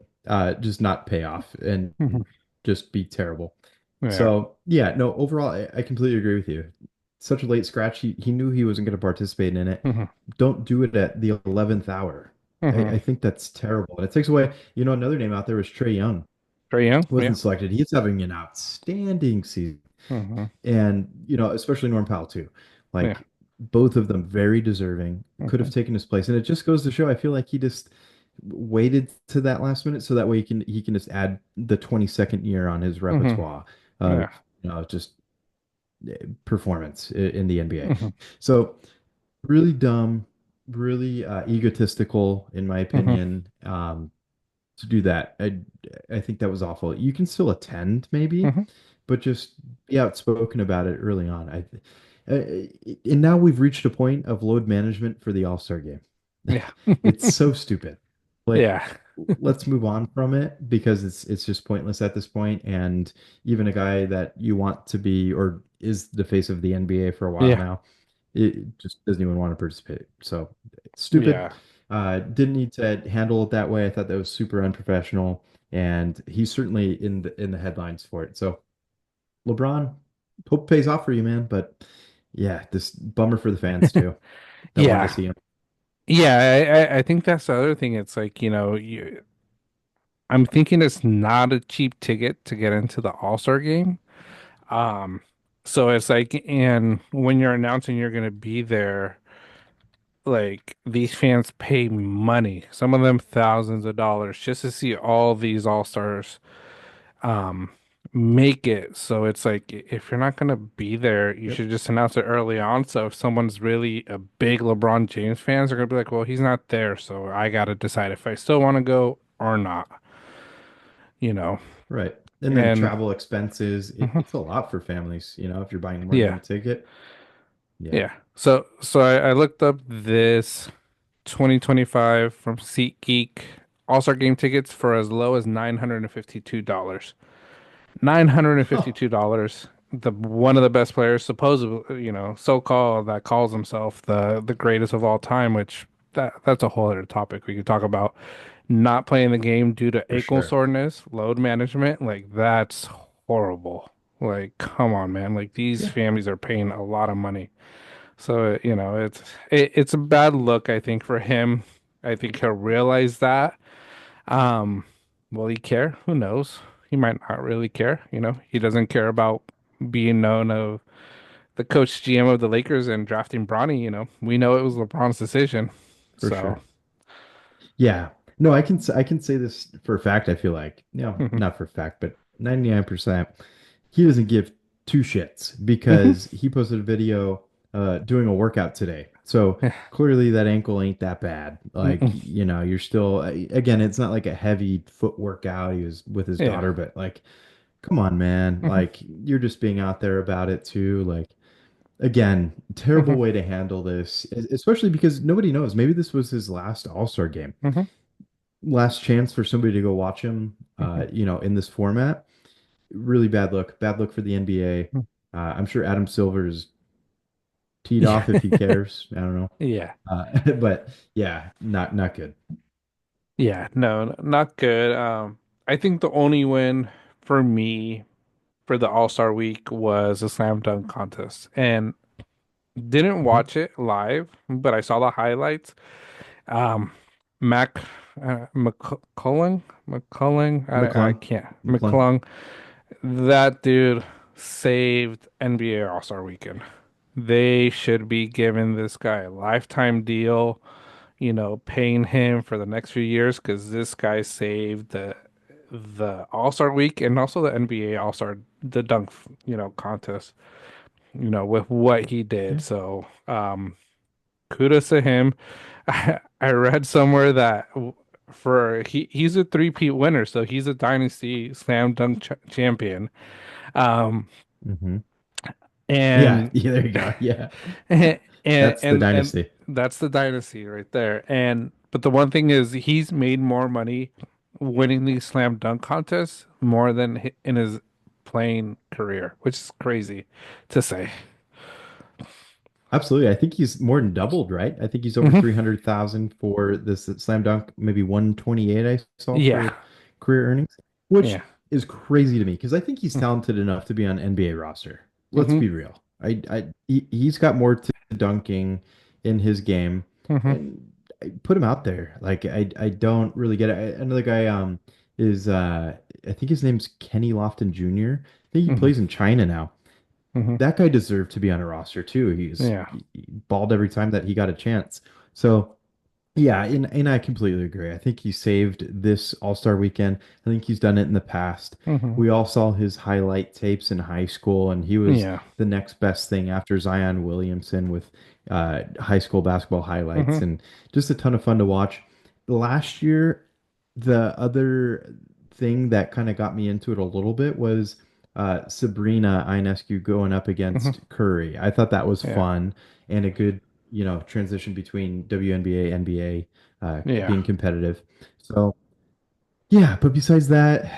Just not pay off and Mhm. just be terrible. Yeah. So yeah, no, overall, I completely agree with you. Such a late scratch. He knew he wasn't going to participate in it. hmm Don't do it at the 11th hour. I hmm think that's terrible. And it takes away, another name out there was Trey Young. Trey Young. Yeah. Wasn't selected. He's having an outstanding season. hmm And, especially Norm Powell too. Yeah. Like both of them very deserving, could hmm have taken his place. And it just goes to show, I feel like he just waited to that last minute so that way he can just add the 22nd year on his hmm repertoire of, Yeah. just performance in the NBA. hmm So really dumb, really egotistical, in my hmm opinion, to do that. I think that was awful. You can still attend, maybe, hmm but just be outspoken about it early on. And now we've reached a point of load management for the All-Star game. Yeah. It's so stupid. Like, Yeah. let's move on from it because it's just pointless at this point. And even a guy that you want to be or is the face of the NBA for a while Yeah. now, it just doesn't even want to participate. So stupid. Yeah. Didn't need to handle it that way. I thought that was super unprofessional, and he's certainly in the headlines for it. So LeBron, hope it pays off for you, man. But yeah, this bummer for the fans too that wanted to Yeah. see him Yeah. I think that's the other thing. It's like, I'm thinking it's not a cheap ticket to get into the All-Star game. Um, so it's like, and when you're announcing you're going to be there, like these fans pay money, some of them thousands of dollars, just to see all these all-stars um make it. So it's like if you're not going to be there, you Yep. should just announce it early on. So if someone's really a big LeBron James fans, they're gonna be like, well, he's not there, so I gotta decide if I still want to go or not, you know. Right. And then And travel expenses. mhm, It's a lot for families, if you're buying more than yeah, a ticket. Yeah. yeah. So I looked up this 2025 from SeatGeek All-Star Game tickets for as low as $952. Oh, $952. The one of the best players, supposedly, so-called, that calls himself the greatest of all time, which that's a whole other topic we could talk about. Not playing the game due to for ankle sure. soreness, load management, like that's horrible. Like, come on, man. Like these Yeah, families are paying a lot of money. So, it's a bad look, I think, for him. I think he'll realize that. Um, will he care? Who knows? He might not really care. He doesn't care about being known of the coach GM of the Lakers and drafting Bronny. We know it was LeBron's decision. for So, sure. Yeah. No, I can say this for a fact, I feel like. hmm Not for a fact, but 99%. He doesn't give two shits hmm because he posted a video doing a workout today. So clearly that ankle ain't that bad. Like, hmm you're still again, it's not like a heavy foot workout. He was with his yeah, daughter, but like, come on, man. hmm Like, you're just being out there about it too. Like, again, terrible hmm way to handle this, especially because nobody knows. Maybe this was his last All-Star game. hmm last chance for somebody to go watch him, Mhm. in this format. Really bad look. Bad look for the NBA. I'm sure Adam Silver's teed Yeah. off if he cares. I don't know. Yeah. But yeah, not good. Yeah. No, not good. I think the only win for me for the All-Star week was a slam dunk contest. And didn't Mhm. watch it live, but I saw the highlights. Um, Mac McCulling, I McClung, can't McClung. McClung. That dude saved NBA All-Star Weekend. They should be giving this guy a lifetime deal, paying him for the next few years because this guy saved the All-Star week and also the NBA All-Star the dunk, contest, with what he did. Yeah. So, kudos to him. I read somewhere that for he's a three-peat winner, so he's a Dynasty slam dunk champion. Um, Hmm. Yeah, and yeah, there you go. Yeah. and That's the and dynasty. that's the Dynasty right there. And but the one thing is he's made more money winning these slam dunk contests more than in his playing career, which is crazy to say. Absolutely. I think he's more than doubled, right? I think he's over Hmm. 300,000 for this slam dunk, maybe 128 I saw Yeah, for career earnings, which yeah. is crazy to me because I think he's Hmm. talented enough to be on NBA roster. Let's Hmm. be real. He's got more to dunking in his game, Hmm. and I put him out there. Like I don't really get it. Another guy is I think his name's Kenny Lofton Jr. I think he Hmm. plays in China now. Hmm. That guy deserved to be on a roster too. Yeah. He balled every time that he got a chance. So yeah, and I completely agree. I think he saved this All-Star weekend. I think he's done it in the past. Hmm. We all saw his highlight tapes in high school, and he was Yeah. the next best thing after Zion Williamson with high school basketball highlights, Hmm. and just a ton of fun to watch. Last year, the other thing that kind of got me into it a little bit was Sabrina Ionescu going up Hmm. against Curry. I thought that was Yeah. fun and a good, transition between WNBA, NBA, Yeah. being competitive. So yeah, but besides that,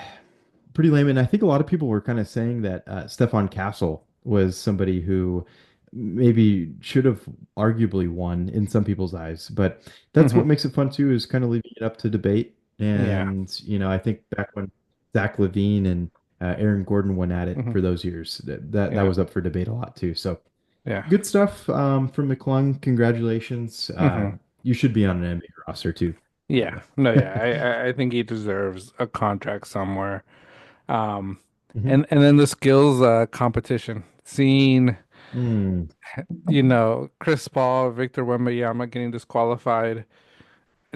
pretty lame. And I think a lot of people were kind of saying that Stefan Castle was somebody who maybe should have arguably won in some people's eyes. But that's Hmm. what makes it fun too, is kind of leaving it up to debate. Yeah. And, I think back when Zach Levine and Aaron Gordon went at it Hmm. for those years, that Yeah. was up for debate a lot too. So Yeah. good stuff from McClung. Congratulations. Hmm. You should be on an NBA roster too. Yeah. So. No, yeah. I think he deserves a contract somewhere. Um, Mhm. and then the skills competition. Seeing, Mm, Chris Paul, Victor Wembanyama getting disqualified.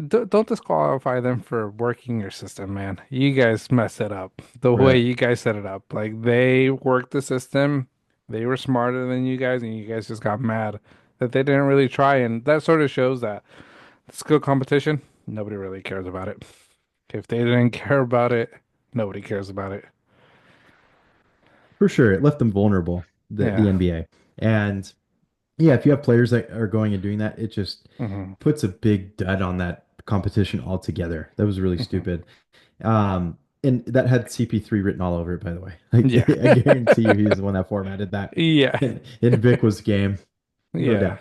Don't disqualify them for working your system, man. You guys messed it up. The way right. you guys set it up. Like they worked the system. They were smarter than you guys, and you guys just got mad that they didn't really try. And that sort of shows that skill competition, nobody really cares about it. If they didn't care about it, nobody cares about it. For sure. It left them vulnerable, the Yeah. NBA. And yeah, if you have players that are going and doing that, it just Hmm. puts a big dud on that competition altogether. That was really Hmm. stupid. And that had CP3 written all over it, by the way. Like Yeah. I guarantee you he's the one that formatted that. Yeah. And Vic was game, no Yeah. doubt.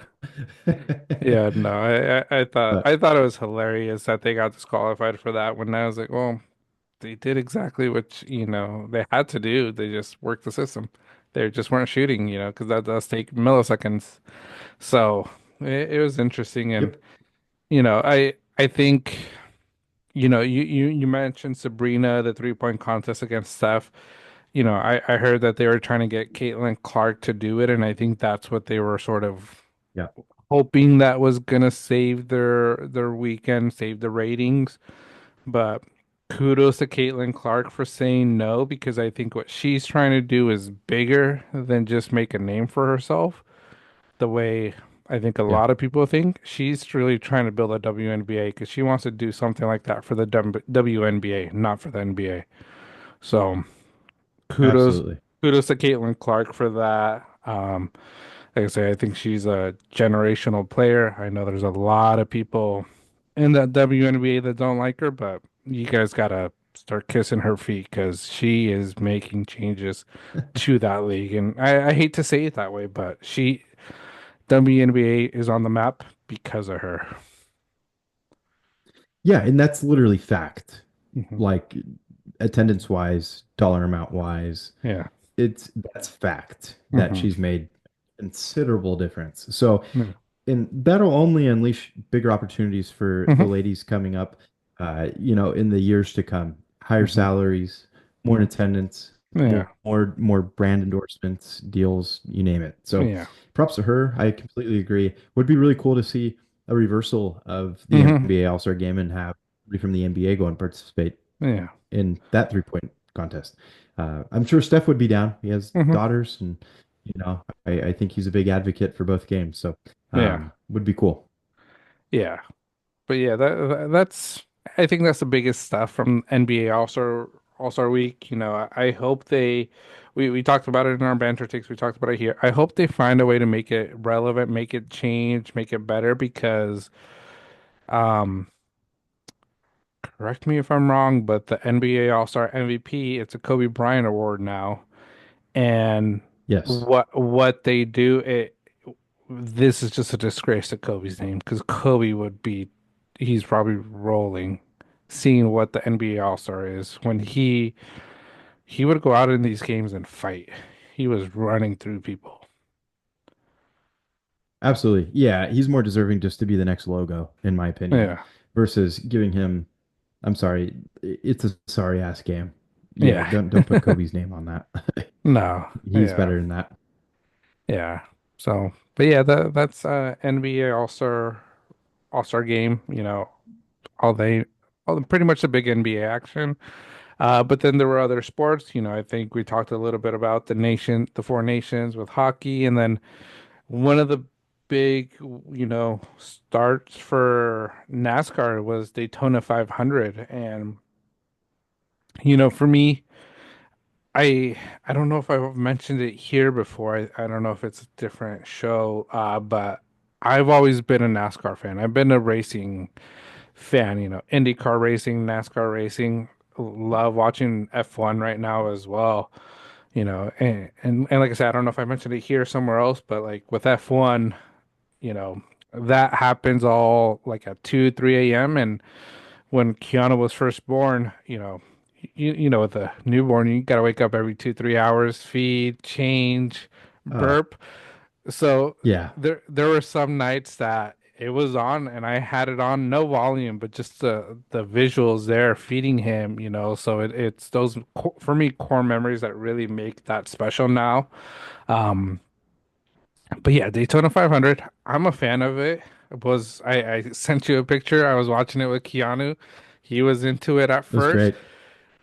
Yeah, no, I thought But I thought it was hilarious that they got disqualified for that when I was like, well, they did exactly what, they had to do. They just worked the system. They just weren't shooting, because that does take milliseconds. So it was interesting. And, yep. I think, you mentioned Sabrina, the 3-point contest against Steph. I heard that they were trying to get Caitlin Clark to do it, and I think that's what they were sort of Yeah. hoping that was gonna save their weekend, save the ratings. But kudos to Caitlin Clark for saying no, because I think what she's trying to do is bigger than just make a name for herself. The way I think a Yeah. lot of people think, she's really trying to build a WNBA because she wants to do something like that for the WNBA, not for the NBA. So kudos, Absolutely. kudos to Caitlin Clark for that. Like I say, I think she's a generational player. I know there's a lot of people. in that WNBA that don't like her, but you guys gotta start kissing her feet because she is making changes to that league. And I hate to say it that way, but WNBA is on the map because of her. Yeah, and that's literally fact. Hmm. Like attendance wise, dollar amount wise, Yeah. that's fact that Hmm. she's made considerable difference. So, Yeah. and that'll only unleash bigger opportunities for the Hmm. ladies coming up, in the years to come. Higher Hmm. salaries, more in Hmm. attendance, Yeah. more brand endorsements, deals, you name it. So, Yeah. props to her. I completely agree. Would be really cool to see a reversal of the Hmm. NBA All-Star game and have somebody from the NBA go and participate Yeah. in that 3-point contest. I'm sure Steph would be down. He has Hmm. daughters, and I think he's a big advocate for both games. So Yeah. would be cool. Yeah. But yeah, that's I think that's the biggest stuff from NBA All-Star Week. I hope we talked about it in our banter takes. We talked about it here. I hope they find a way to make it relevant, make it change, make it better because um correct me if I'm wrong, but the NBA All-Star MVP, it's a Kobe Bryant award now. And Yes, what they do, this is just a disgrace to Kobe's name because Kobe would be, he's probably rolling seeing what the NBA All-Star is when he would go out in these games and fight. He was running through people. absolutely. Yeah, he's more deserving just to be the next logo, in my opinion, Yeah. versus giving him. I'm sorry, it's a sorry ass game. Yeah, Yeah. don't put Kobe's name on that. No. He's Yeah. better than that. Yeah. So, but yeah, that's NBA All-Star game, all they pretty much the big NBA action. But then there were other sports. I think we talked a little bit about the four nations with hockey, and then one of the big, starts for NASCAR was Daytona 500. And, for me, I don't know if I've mentioned it here before. I don't know if it's a different show, but I've always been a NASCAR fan. I've been a racing fan, IndyCar racing, NASCAR racing. Love watching F1 right now as well. And like I said, I don't know if I mentioned it here or somewhere else, but like with F1, you know, that happens all like at 2, 3 a.m. And when Kiana was first born, with a newborn, you gotta wake up every 2, 3 hours, feed, change, Oh, burp. So yeah. there were some nights that it was on and I had it on no volume, but just the visuals there feeding him, so it's those for me core memories that really make that special now. Um, but yeah, Daytona 500, I'm a fan of it. I sent you a picture. I was watching it with Keanu. He was into it at It was first,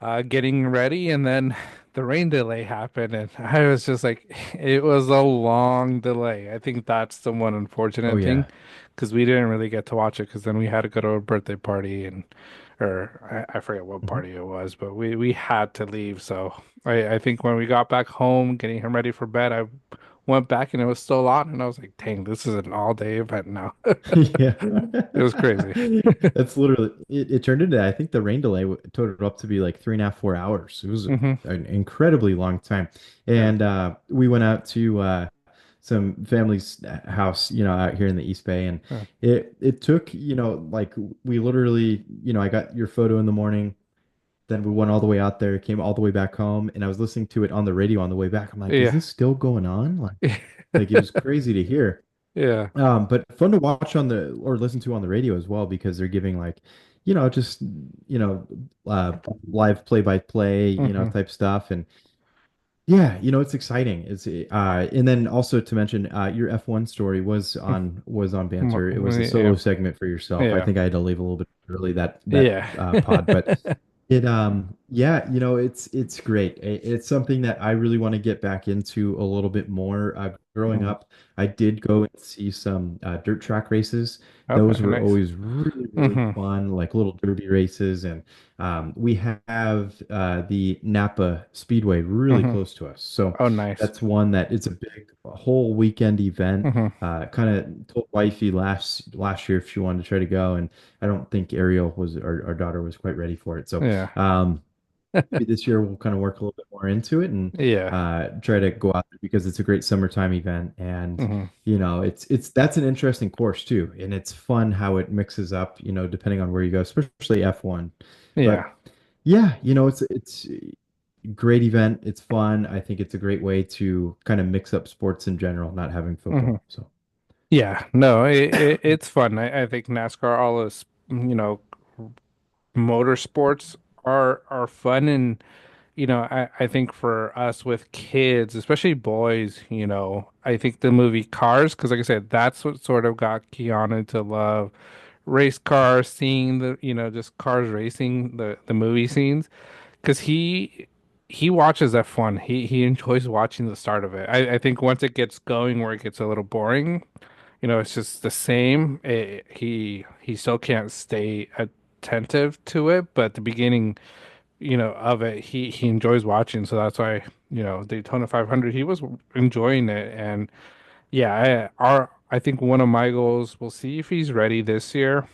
great. getting ready, and then the rain delay happened, and I was just like, it was a long delay. I think that's the one Oh unfortunate thing, yeah. because we didn't really get to watch it, because then we had to go to a birthday party, or I forget what Mhm. party it was, but we had to leave. So I think when we got back home, getting him ready for bed, I went back and it was still on, and I was like, dang, this is an all-day event now. Yeah. It was crazy. That's literally it turned into I think the rain delay totaled up to be like 3.5, 4 hours. It was Hmm. an incredibly long time. Yeah. And we went out to some family's house, out here in the East Bay, and Yeah. it took, like we literally, I got your photo in the morning, then we went all the way out there, came all the way back home, and I was listening to it on the radio on the way back. I'm like, is Yeah. this still going on? Like it was crazy to hear. Yeah. But fun to watch on the or listen to on the radio as well because they're giving like, just uh, live play-by-play, Hmm. type stuff, and yeah, it's exciting. It's and then also to mention, your F1 story was on Banter. It was a Yeah. solo segment for yourself. I Yeah. think I had to leave a little bit early that Yeah. pod, but it Yeah, it's great. It's something that I really want to get back into a little bit more. Growing Mhm. up, I did go and see some dirt track races. Okay, Those were nice. always really, really Hmm. fun, like little derby races. And we have the Napa Speedway really Hmm. close to us. So Oh, nice. that's one that it's a big whole weekend event. Hmm. Kind of told wifey last year if she wanted to try to go, and I don't think Ariel was our daughter was quite ready for it. So. Yeah. Maybe this year we'll kind of work a little bit more into it and Yeah. try to go out there because it's a great summertime event and Hmm. it's that's an interesting course too and it's fun how it mixes up depending on where you go, especially F1. Yeah. But yeah, it's a great event. It's fun. I think it's a great way to kind of mix up sports in general, not having Hmm. football. So Yeah. No, it's fun. I think NASCAR, all this, motorsports are fun. And I think for us with kids, especially boys, I think the movie Cars, because like I said, that's what sort of got Keanu to love race cars, seeing the, just cars racing, the movie scenes, because he watches F1. He enjoys watching the start of it. I think once it gets going where it gets a little boring, it's just the same. He still can't stay attentive to it, but at the beginning, of it, he enjoys watching. So that's why, Daytona 500, he was enjoying it. And yeah, I think one of my goals, we'll see if he's ready this year,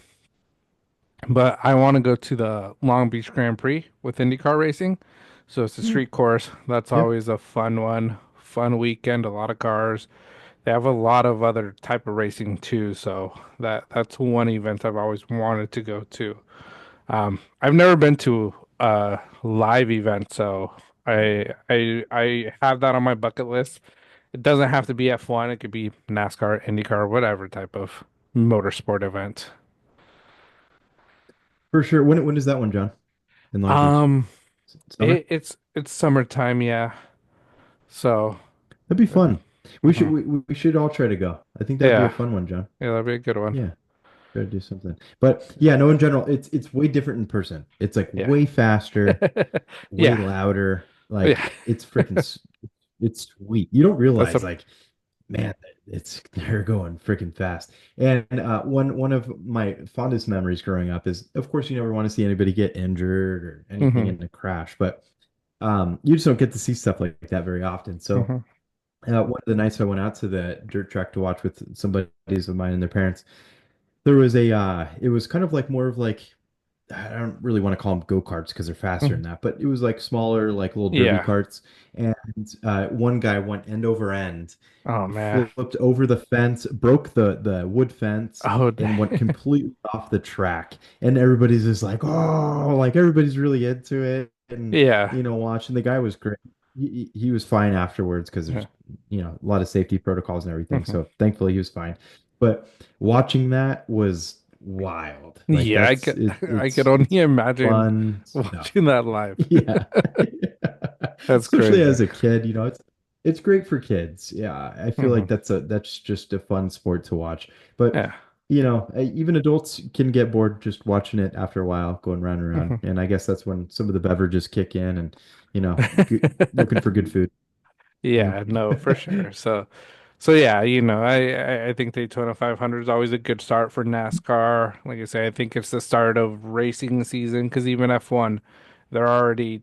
but I want to go to the Long Beach Grand Prix with IndyCar racing. So it's a yeah, street course. That's yeah. always a fun one, fun weekend, a lot of cars. They have a lot of other type of racing too, so that's one event I've always wanted to go to. I've never been to a live event, so I have that on my bucket list. It doesn't have to be F1, it could be NASCAR, IndyCar, whatever type of motorsport event. For sure. When is that one, John? In Long Beach? Um, Summer? it's summertime, yeah. So, That'd be fun. We should mhm. we should all try to go. I think that'd be a Yeah, fun one, John. yeah, that'd be a good one. Yeah, try to do something. But yeah, no, in general, it's way different in person. It's like Yeah. way faster, way Yeah. louder. Yeah. Like it's freaking it's sweet. You don't That's realize a like, man, it's they're going freaking fast. And one of my fondest memories growing up is, of course, you never want to see anybody get injured or anything hmm in a crash, but you just don't get to see stuff like that very often. So hmm one of the nights I went out to the dirt track to watch with some buddies of mine and their parents, there was it was kind of like more of like, I don't really want to call them go-karts because they're faster hmm than that, but it was like smaller, like little derby Yeah. carts. And one guy went end over end, Oh man. flipped over the fence, broke the wood fence, Oh, and went completely off the track. And everybody's just like, oh, like everybody's really into it. And, yeah. watching the guy was great. He was fine afterwards because Yeah. there's, a lot of safety protocols and everything. hmm So thankfully he was fine. But watching that was wild. Like Yeah, I could only it's imagine fun stuff. watching that live. Yeah. That's Especially crazy. as a kid, it's great for kids. Yeah, I feel Hmm like that's just a fun sport to watch. But Yeah. even adults can get bored just watching it after a while, going round and round. hmm And I guess that's when some of the beverages kick in and, looking for good food. Yeah. Yeah, no, for sure. So yeah, I think Daytona 500 is always a good start for NASCAR. Like I say, I think it's the start of racing season because even F1, they're already,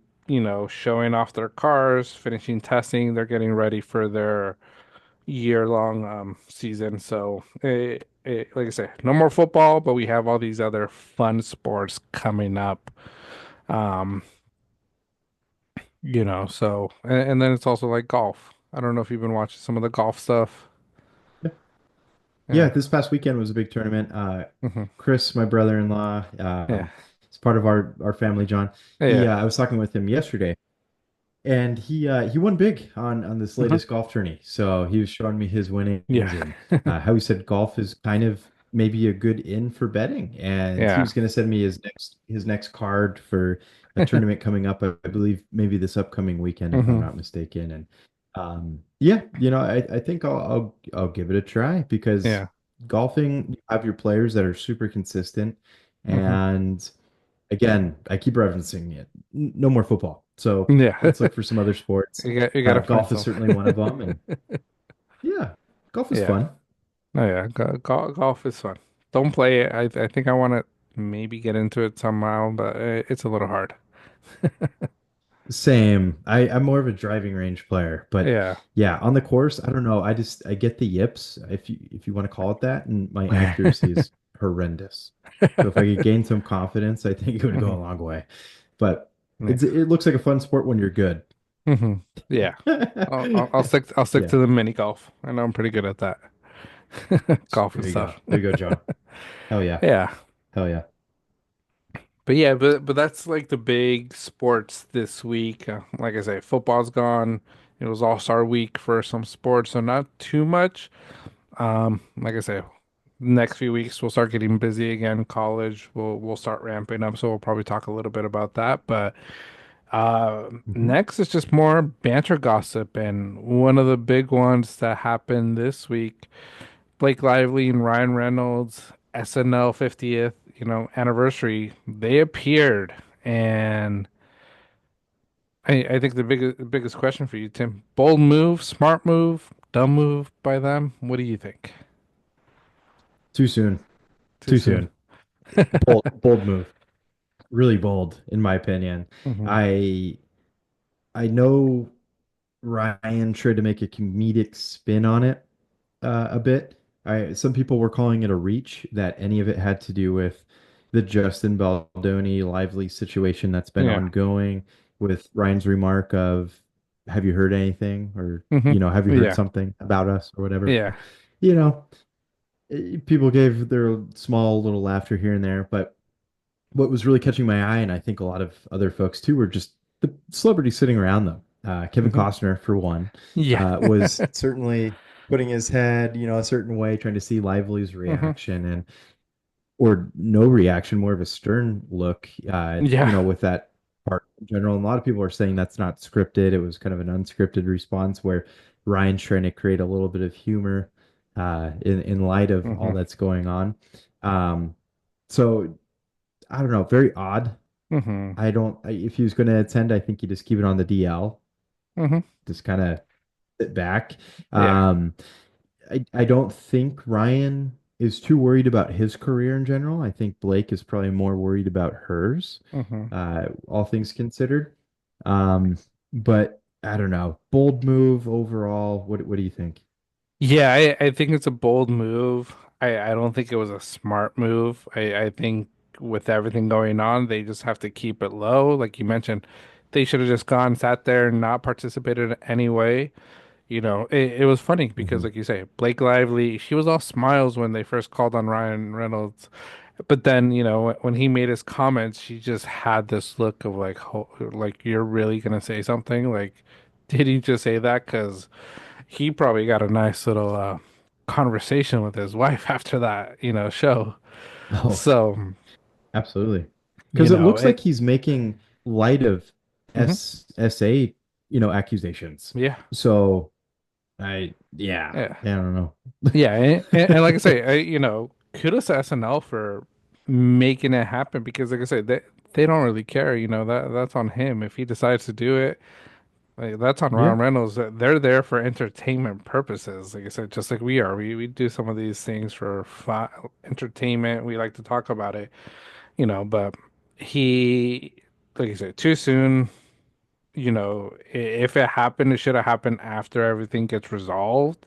showing off their cars, finishing testing, they're getting ready for their year-long season. So, like I say, no more football, but we have all these other fun sports coming up. Um, so and then it's also like golf. I don't know if you've been watching some of the golf stuff. Yeah, Yeah. this past weekend was a big tournament. hmm Chris, my brother-in-law, Yeah. it's part of our family, John. Yeah. I was talking with him yesterday. And he won big on this hmm latest golf tourney. So he was showing me his winnings Yeah. and how he said golf is kind of maybe a good in for betting. And he Yeah. was going to send me his next card for a tournament coming up. I believe maybe this upcoming weekend, if I'm hmm not mistaken. And yeah, I think I'll give it a try because Yeah. golfing, you have your players that are super consistent hmm and again, I keep referencing it. No more football. So Yeah. let's look for some other sports. You gotta find Golf is some. certainly one of them, and yeah, golf is Yeah. fun. Oh yeah, golf is fun. Don't play it. I think I want to maybe get into it somehow, but it's a little hard. Same. I'm more of a driving range player, but Yeah. yeah, on the course, I don't know. I get the yips, if you want to call it that, and my accuracy is horrendous. So if I could gain some confidence, I think it would go hmm a long way. But Yeah. it looks like a fun sport when you're good. hmm Yeah. I'll stick Yeah. to the mini golf. I know I'm pretty good at that. Golf and There you go. stuff. There you go, John. Hell yeah. Yeah. Hell yeah. But yeah, but that's like the big sports this week. Like I say, football's gone. It was All-Star week for some sports, so not too much. Like I say, next few weeks we'll start getting busy again. College we'll start ramping up, so we'll probably talk a little bit about that. But Mhm. next is just more banter gossip, and one of the big ones that happened this week, Blake Lively and Ryan Reynolds SNL 50th, anniversary, they appeared, and I think the biggest question for you, Tim, bold move, smart move, dumb move by them. What do you think? Too soon. Too Too soon. soon. Bold move. Really bold, in my opinion. hmm I I know Ryan tried to make a comedic spin on it a bit. Some people were calling it a reach, that any of it had to do with the Justin Baldoni Lively situation that's been Yeah. ongoing, with Ryan's remark of, "Have you heard anything?" or hmm "Have you heard Yeah. something about us?" or whatever. Yeah. You know, people gave their small little laughter here and there, but what was really catching my eye, and I think a lot of other folks too, were just the celebrities sitting around them. Kevin hmm Costner, for one, Yeah. was certainly putting his head, a certain way, trying to see Lively's hmm reaction, and or no reaction, more of a stern look, Yeah. with that part in general. And a lot of people are saying that's not scripted. It was kind of an unscripted response where Ryan's trying to create a little bit of humor in light of all hmm that's going on. Um, so I don't know, very odd. hmm If he was going to attend, I think you just keep it on the DL, hmm just kind of sit back. Yeah. Um, I don't think Ryan is too worried about his career in general. I think Blake is probably more worried about hers, hmm all things considered. Um, but I don't know. Bold move overall. What do you think? Yeah, I think it's a bold move. I don't think it was a smart move. I think with everything going on, they just have to keep it low. Like you mentioned, they should have just gone, sat there, and not participated in any way. It was funny because, Mhm. like you say, Blake Lively, she was all smiles when they first called on Ryan Reynolds. But then, when he made his comments, she just had this look of like, like you're really gonna say something? Like, did he just say that? Because he probably got a nice little conversation with his wife after that, show. Oh, So, absolutely. Because it looks like it. he's making light of Mhm. SA, accusations. Yeah, So yeah, I don't know. yeah, and like I say, kudos to SNL for making it happen because, like I said, they don't really care. That's on him if he decides to do it. Like that's on Yeah. Ryan Reynolds. They're there for entertainment purposes. Like I said, just like we are. We do some of these things for entertainment. We like to talk about it, but he, like I said, too soon. If it happened, it should have happened after everything gets resolved.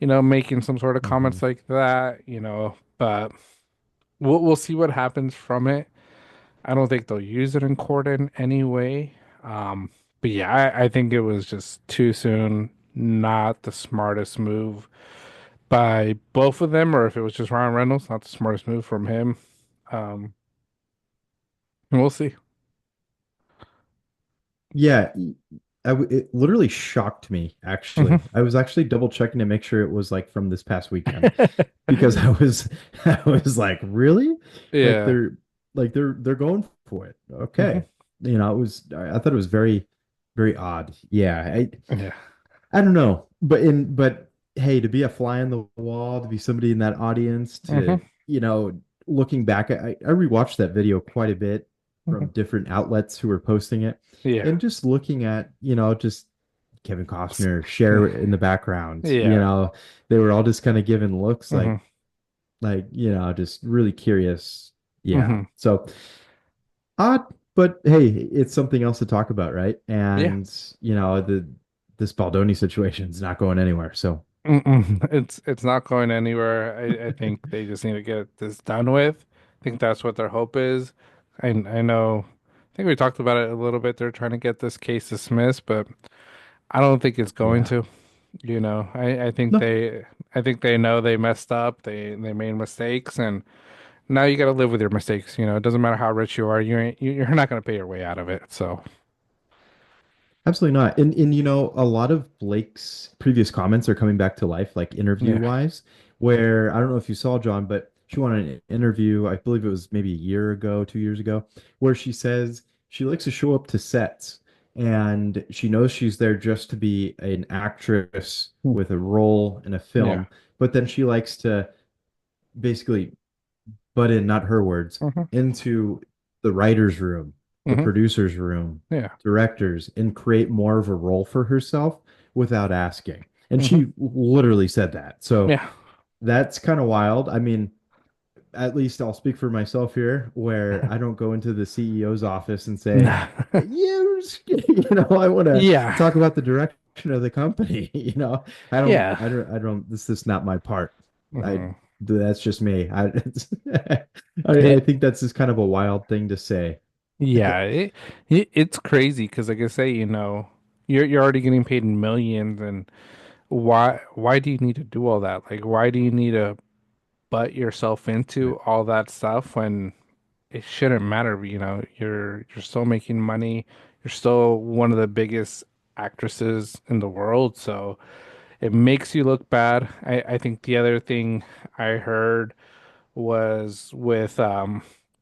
Making some sort of Mhm. comments like that, but we'll see what happens from it. I don't think they'll use it in court in any way. Um, but yeah, I think it was just too soon, not the smartest move by both of them, or if it was just Ryan Reynolds, not the smartest move from him. Um, we'll see. Yeah, it literally shocked me, hmm actually. I was actually double checking to make sure it was like from this past weekend, because I was like, really? Like Yeah. they're going for it. hmm Okay. I thought it was very, very odd. Yeah, Yeah. I don't know. But hey, to be a fly on the wall, to be somebody in that audience, hmm looking back, I rewatched that video quite a bit from different outlets who were posting it, Yeah. and just looking at, just Kevin S- Costner, Cher in the background, Yeah. they were all just kind of giving looks Hmm. like, just really curious. Yeah. Hmm. So odd, but hey, it's something else to talk about, right? Yeah. And this Baldoni situation is not going anywhere. So Mm-mm. It's not going anywhere. I think they just need to get this done with. I think that's what their hope is. I know. I think we talked about it a little bit. They're trying to get this case dismissed, but I don't think it's going yeah. to. I think No, they know they messed up. They made mistakes, and now you got to live with your mistakes. It doesn't matter how rich you are. You're not going to pay your way out of it. So absolutely not. And a lot of Blake's previous comments are coming back to life, like interview yeah, wise, where I don't know if you saw, John, but she won an interview, I believe it was maybe a year ago, 2 years ago, where she says she likes to show up to sets and she knows she's there just to be an actress with a role in a yeah, film, but then she likes to basically butt in, not her words, hmm, into the writer's room, the hmm, producer's room, yeah, directors, and create more of a role for herself without asking. And hmm, she literally said that. So yeah. that's kind of wild. I mean, at least I'll speak for myself here, where I don't go into the CEO's office and say, Nah. I want to Yeah, talk about the direction of the company. I don't, yeah. this is not my part. I, Hmm. that's just me. I It, think that's just kind of a wild thing to say. yeah, it's crazy because, like I say, you're already getting paid millions, and why do you need to do all that? Like, why do you need to butt yourself Right. into all that stuff when it shouldn't matter? You're still making money. You're still one of the biggest actresses in the world, so it makes you look bad. I think the other thing I heard was with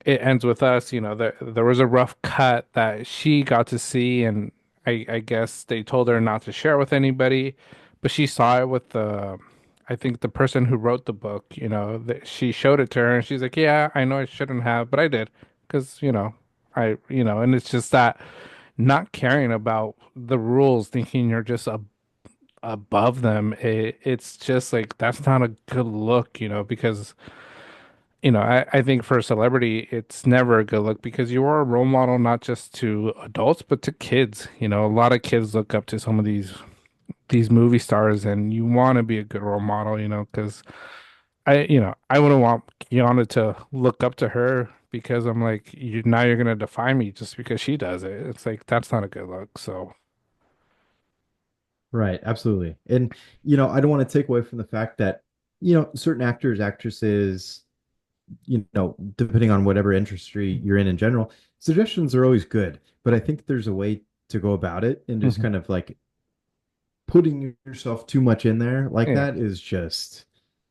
It Ends With Us. There was a rough cut that she got to see, and I guess they told her not to share with anybody, but she saw it with the I think the person who wrote the book. That she showed it to her, and she's like, yeah, I know I shouldn't have, but I did because and it's just that not caring about the rules, thinking you're just above them. It's just like that's not a good look, because I think for a celebrity, it's never a good look because you are a role model not just to adults but to kids. A lot of kids look up to some of these movie stars, and you want to be a good role model, because I wouldn't want Kiana to look up to her because I'm like, now you're gonna define me just because she does it. It's like that's not a good look. So Right, absolutely. And I don't want to take away from the fact that, certain actors, actresses, depending on whatever industry you're in general, suggestions are always good. But I think there's a way to go about it, and just mhm. kind of like putting yourself too much in there like Yeah, that is just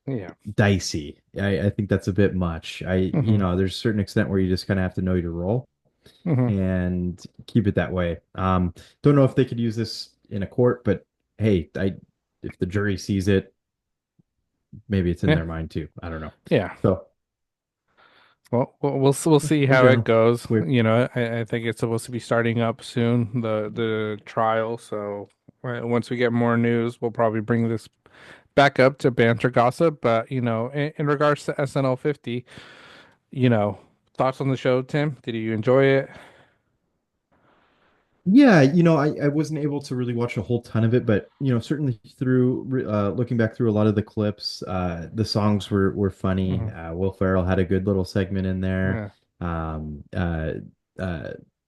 yeah, dicey. I think that's a bit much. hmm, There's a certain extent where you just kind of have to know your role hmm, and keep it that way. Don't know if they could use this in a court, but hey, if the jury sees it, maybe it's in yeah, their mind too. I don't know. yeah. So Well, we'll see in how it general, goes. we I think it's supposed to be starting up soon, the trial. So once we get more news, we'll probably bring this back up to banter gossip. But in regards to SNL 50, you know, thoughts on the show, Tim? Did you enjoy it? Yeah, I wasn't able to really watch a whole ton of it, but certainly through looking back through a lot of the clips, the songs were funny. Hmm. Will Ferrell had a good little segment in there. Yeah, Um, uh,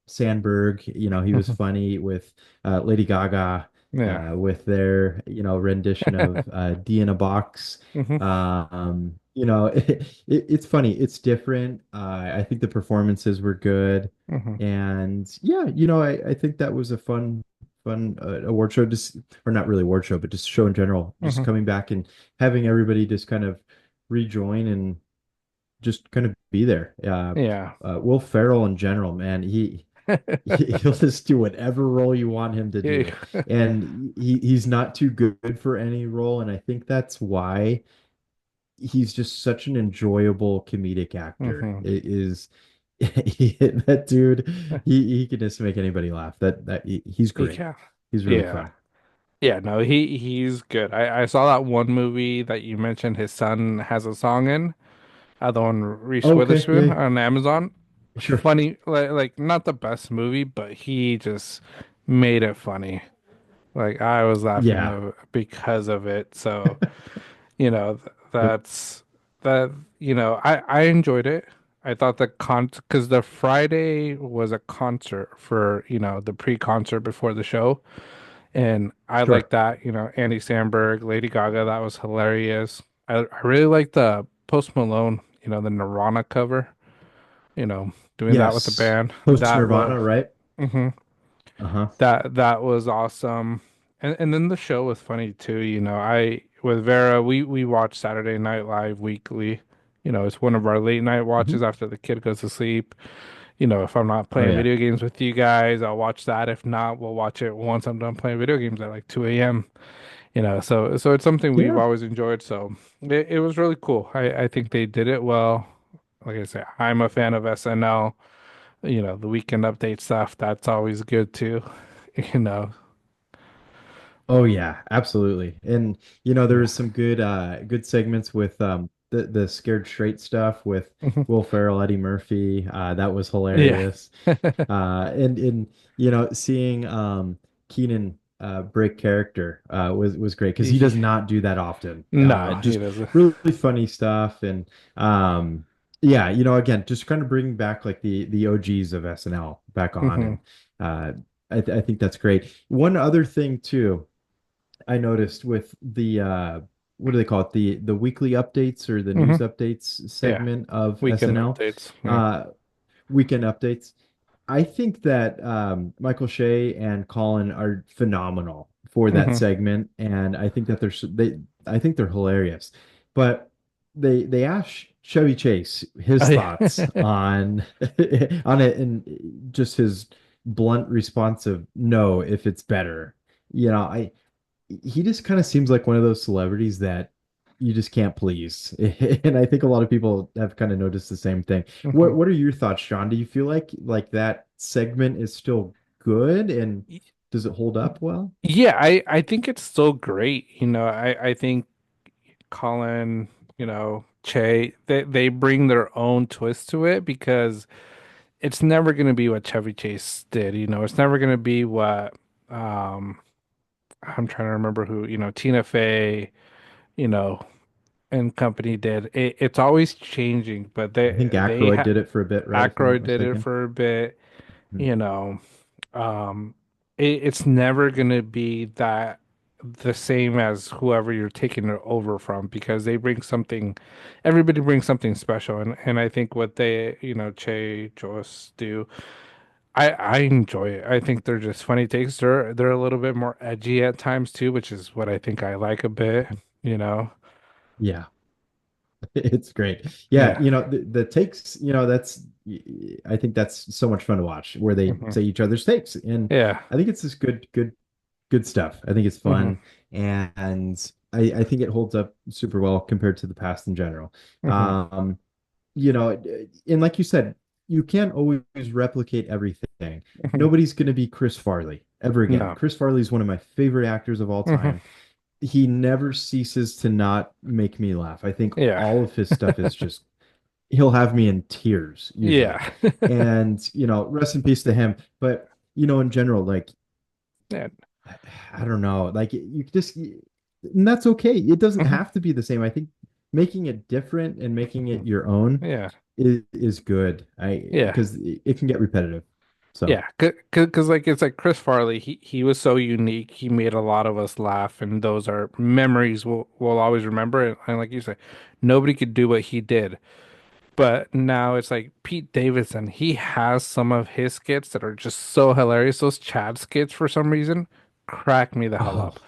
Sandberg, he was hmm, funny with Lady Gaga, yeah, with their rendition of D in a Box. hmm, It's funny. It's different. I think the performances were good. hmm, And yeah, I think that was a fun award show, just or not really award show, but just show in general. Just hmm, coming back and having everybody just kind of rejoin and just kind of be there. yeah, Will Ferrell in general, man, he'll just do whatever role you want him to yeah, do, and he's not too good for any role, and I think that's why he's just such an enjoyable comedic actor. hmm, It is. That dude, he can just make anybody laugh. He's great. Yeah. He's really Yeah. fun. Yeah, no, he's good. I saw that one movie that you mentioned his son has a song in, the one Reese Okay, Witherspoon yeah, on Amazon. sure. Funny, like not the best movie, but he just made it funny. Like I was laughing Yeah, because of it. So, you know, that's that, I enjoyed it. I thought the because the Friday was a concert for, the pre-concert before the show. And I like sure. that, Andy Samberg, Lady Gaga, that was hilarious. I really like the Post Malone, the Nirvana cover, you know, doing that with the Yes. band. Post Nirvana, right? Mhm. Uh-huh. That was awesome. And then the show was funny too, I with Vera, we watch Saturday Night Live weekly. It's one of our late night watches Hmm. after the kid goes to sleep. If I'm not Oh playing yeah. video games with you guys, I'll watch that. If not, we'll watch it once I'm done playing video games at like 2 a.m. So it's something we've Yeah. always enjoyed. So it was really cool. I think they did it well. Like I say, I'm a fan of SNL. The weekend update stuff, that's always good too. You know. Oh yeah, absolutely. And there Yeah. was some good segments with the scared straight stuff with Mhm. Will Ferrell, Eddie Murphy. That was Yeah. hilarious. And seeing Keenan break character was great because he does not do that often. No, he Just doesn't. really funny stuff and yeah, again, just kind of bringing back like the OGs of SNL back on Hmm. and I think that's great. One other thing too I noticed with the what do they call it? The weekly updates or the Hmm. news updates Yeah. segment of Weekend SNL, updates. Yeah. uh, weekend updates. I think that Michael Shea and Colin are phenomenal for that Hmm. segment, and I think that I think they're hilarious. But they asked Chevy Chase Oh his yeah. thoughts on on it, and just his blunt response of no, if it's better. I he just kind of seems like one of those celebrities that you just can't please. And I think a lot of people have kind of noticed the same thing. Hmm. What are your thoughts, Sean? Do you feel like that segment is still good and does it hold up well? Yeah, I think it's still great. I think Colin, Che, they bring their own twist to it because it's never going to be what Chevy Chase did. It's never going to be what um I'm trying to remember who, Tina Fey, you know, and company did. It's always changing, but I think they Aykroyd ha did it for a bit, right? If I'm not Aykroyd did it mistaken. for a bit, Mhm. you know. Um, it's never gonna be that the same as whoever you're taking it over from because they bring something, everybody brings something special, and I think what they, Che, Joss do, I enjoy it. I think they're just funny takes. They're a little bit more edgy at times too, which is what I think I like a bit, you know. Yeah. It's great. Yeah, Yeah. the takes, that's I think that's so much fun to watch where they Hmm. say each other's takes. And Yeah. I think it's just good stuff. I think it's Hmm. fun and I think it holds up super well compared to the past in general. Hmm. Um, and like you said, you can't always replicate everything. Hmm. Nobody's going to be Chris Farley ever again. No. Chris Farley is one of my favorite actors of all Hmm. time. He never ceases to not make me laugh. I think Yeah. all of his stuff is just he'll have me in tears usually. Yeah. And, rest in peace to him. But, in general, like Yeah. I don't know. Like you just, and that's okay. It doesn't Hmm. have to be the same. I think making it different and making Hmm. it your own Yeah. is good. Yeah. Because it can get repetitive. So Yeah. Cause like it's like Chris Farley, he was so unique. He made a lot of us laugh, and those are memories we'll always remember. And like you say, nobody could do what he did. But now it's like Pete Davidson. He has some of his skits that are just so hilarious. Those Chad skits, for some reason, crack me the hell oh, up.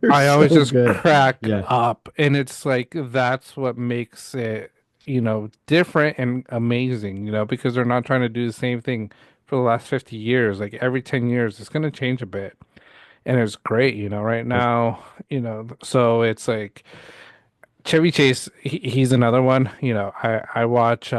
they're I always so just good. crack Yeah. up, and it's like that's what makes it, different and amazing, because they're not trying to do the same thing for the last 50 years. Like every 10 years, it's going to change a bit, and it's great, right now, so it's like Chevy Chase, he's another one, I watch,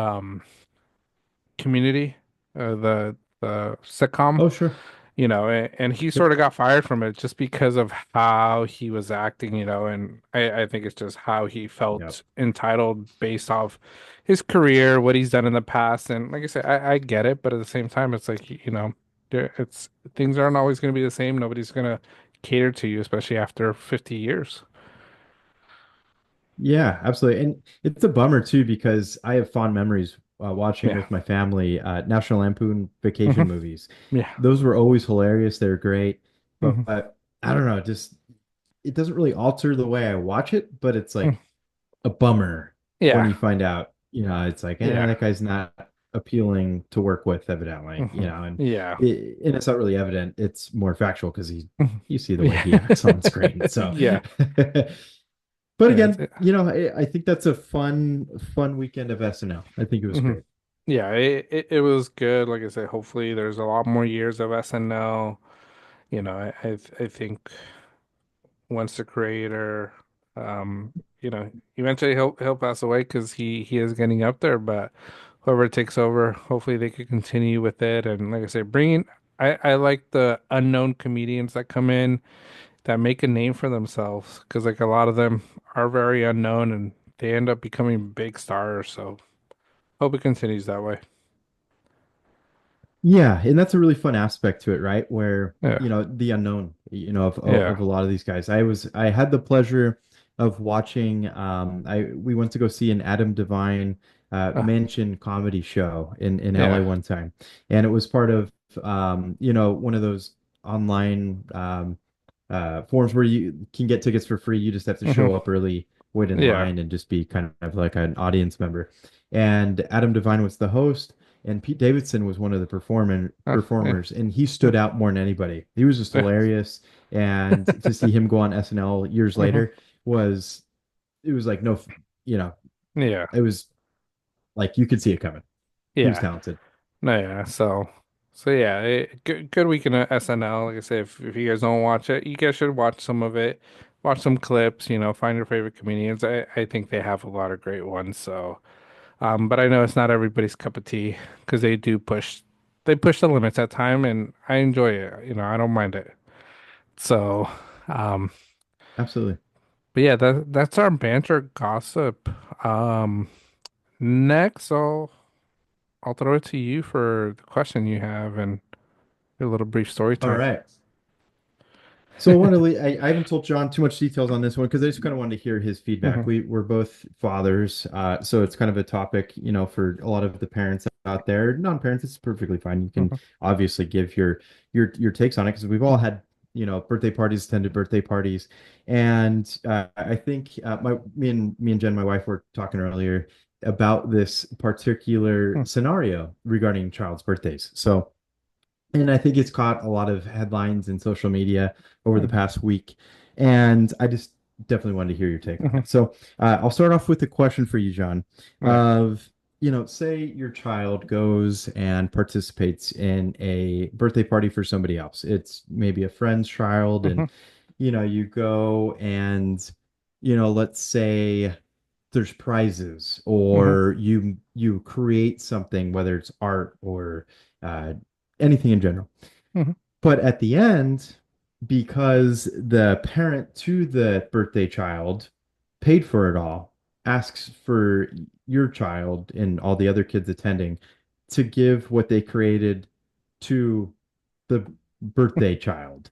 Community, the sitcom. Oh, sure. And he Yep. sort of got fired from it just because of how he was acting, and I think it's just how he Yep. felt entitled based off his career, what he's done in the past. And like I said, I get it, but at the same time, it's like, it's things aren't always going to be the same. Nobody's going to cater to you, especially after 50 years. Yeah, absolutely. And it's a bummer too because I have fond memories watching Yeah. with my family National Lampoon Hmm. vacation movies. Yeah. Those were always hilarious. They're great. Hmm. But I don't know, just it doesn't really alter the way I watch it, but it's like a bummer when Yeah. you find out, it's like, Yeah. that guy's not appealing to work with, evidently, Hmm. and Yeah. and it's not really evident. It's more factual because Mhm. you see the way he Yeah. acts on screen. So, Yeah. but Yeah. again, I think that's a fun weekend of SNL. I think it was Mhm. great. Yeah, it was good. Like I said, hopefully there's a lot more years of SNL. I think once the creator, um, eventually he'll pass away because he is getting up there. But whoever takes over, hopefully they could continue with it. And like I said, I like the unknown comedians that come in that make a name for themselves because like a lot of them are very unknown and they end up becoming big stars. So hope it continues that way. Yeah, and that's a really fun aspect to it, right? Where, Yeah. the unknown, Yeah. of a lot of these guys. I had the pleasure of watching we went to go see an Adam Devine Uh, mansion comedy show in yeah. LA one time. And it was part of one of those online forums where you can get tickets for free. You just have to Hmm. show up early, wait in Yeah. line, and just be kind of like an audience member. And Adam Devine was the host, and Pete Davidson was one of the Yeah. performers, and he stood out more than anybody. He was just Yeah. hilarious, and to see him go on SNL years Hmm. later was it was like no, you know, Yeah. it was like you could see it coming. He was Yeah. talented. No, yeah. So yeah, good weekend at SNL. Like I said, if you guys don't watch it, you guys should watch some of it. Watch some clips, find your favorite comedians. I think they have a lot of great ones. So, but I know it's not everybody's cup of tea because they push the limits at time, and I enjoy it. I don't mind it. So, um, Absolutely. but yeah, that's our banter gossip. Um, Next, I'll throw it to you for the question you have and a little brief story All time. right. So I want to I haven't told John too much details on this one because I just kind of wanted to hear his feedback. Hmm. We're both fathers, so it's kind of a topic, for a lot of the parents out there. Non-parents, it's perfectly fine. You can Hmm. obviously give your takes on it because we've all had, birthday parties, attended birthday parties, and I think me and Jen, my wife, were talking earlier about this particular scenario regarding child's birthdays. So. And I think it's caught a lot of headlines in social media over the past week. And I just definitely wanted to hear your take on Hmm. it. So I'll start off with a question for you, John. Yeah. Of, say your child goes and participates in a birthday party for somebody else. It's maybe a friend's child, Hmm. and you go and, let's say there's prizes Hmm. or you create something, whether it's art or uh, anything in general. Hmm. But at the end, because the parent to the birthday child paid for it all, asks for your child and all the other kids attending to give what they created to the birthday child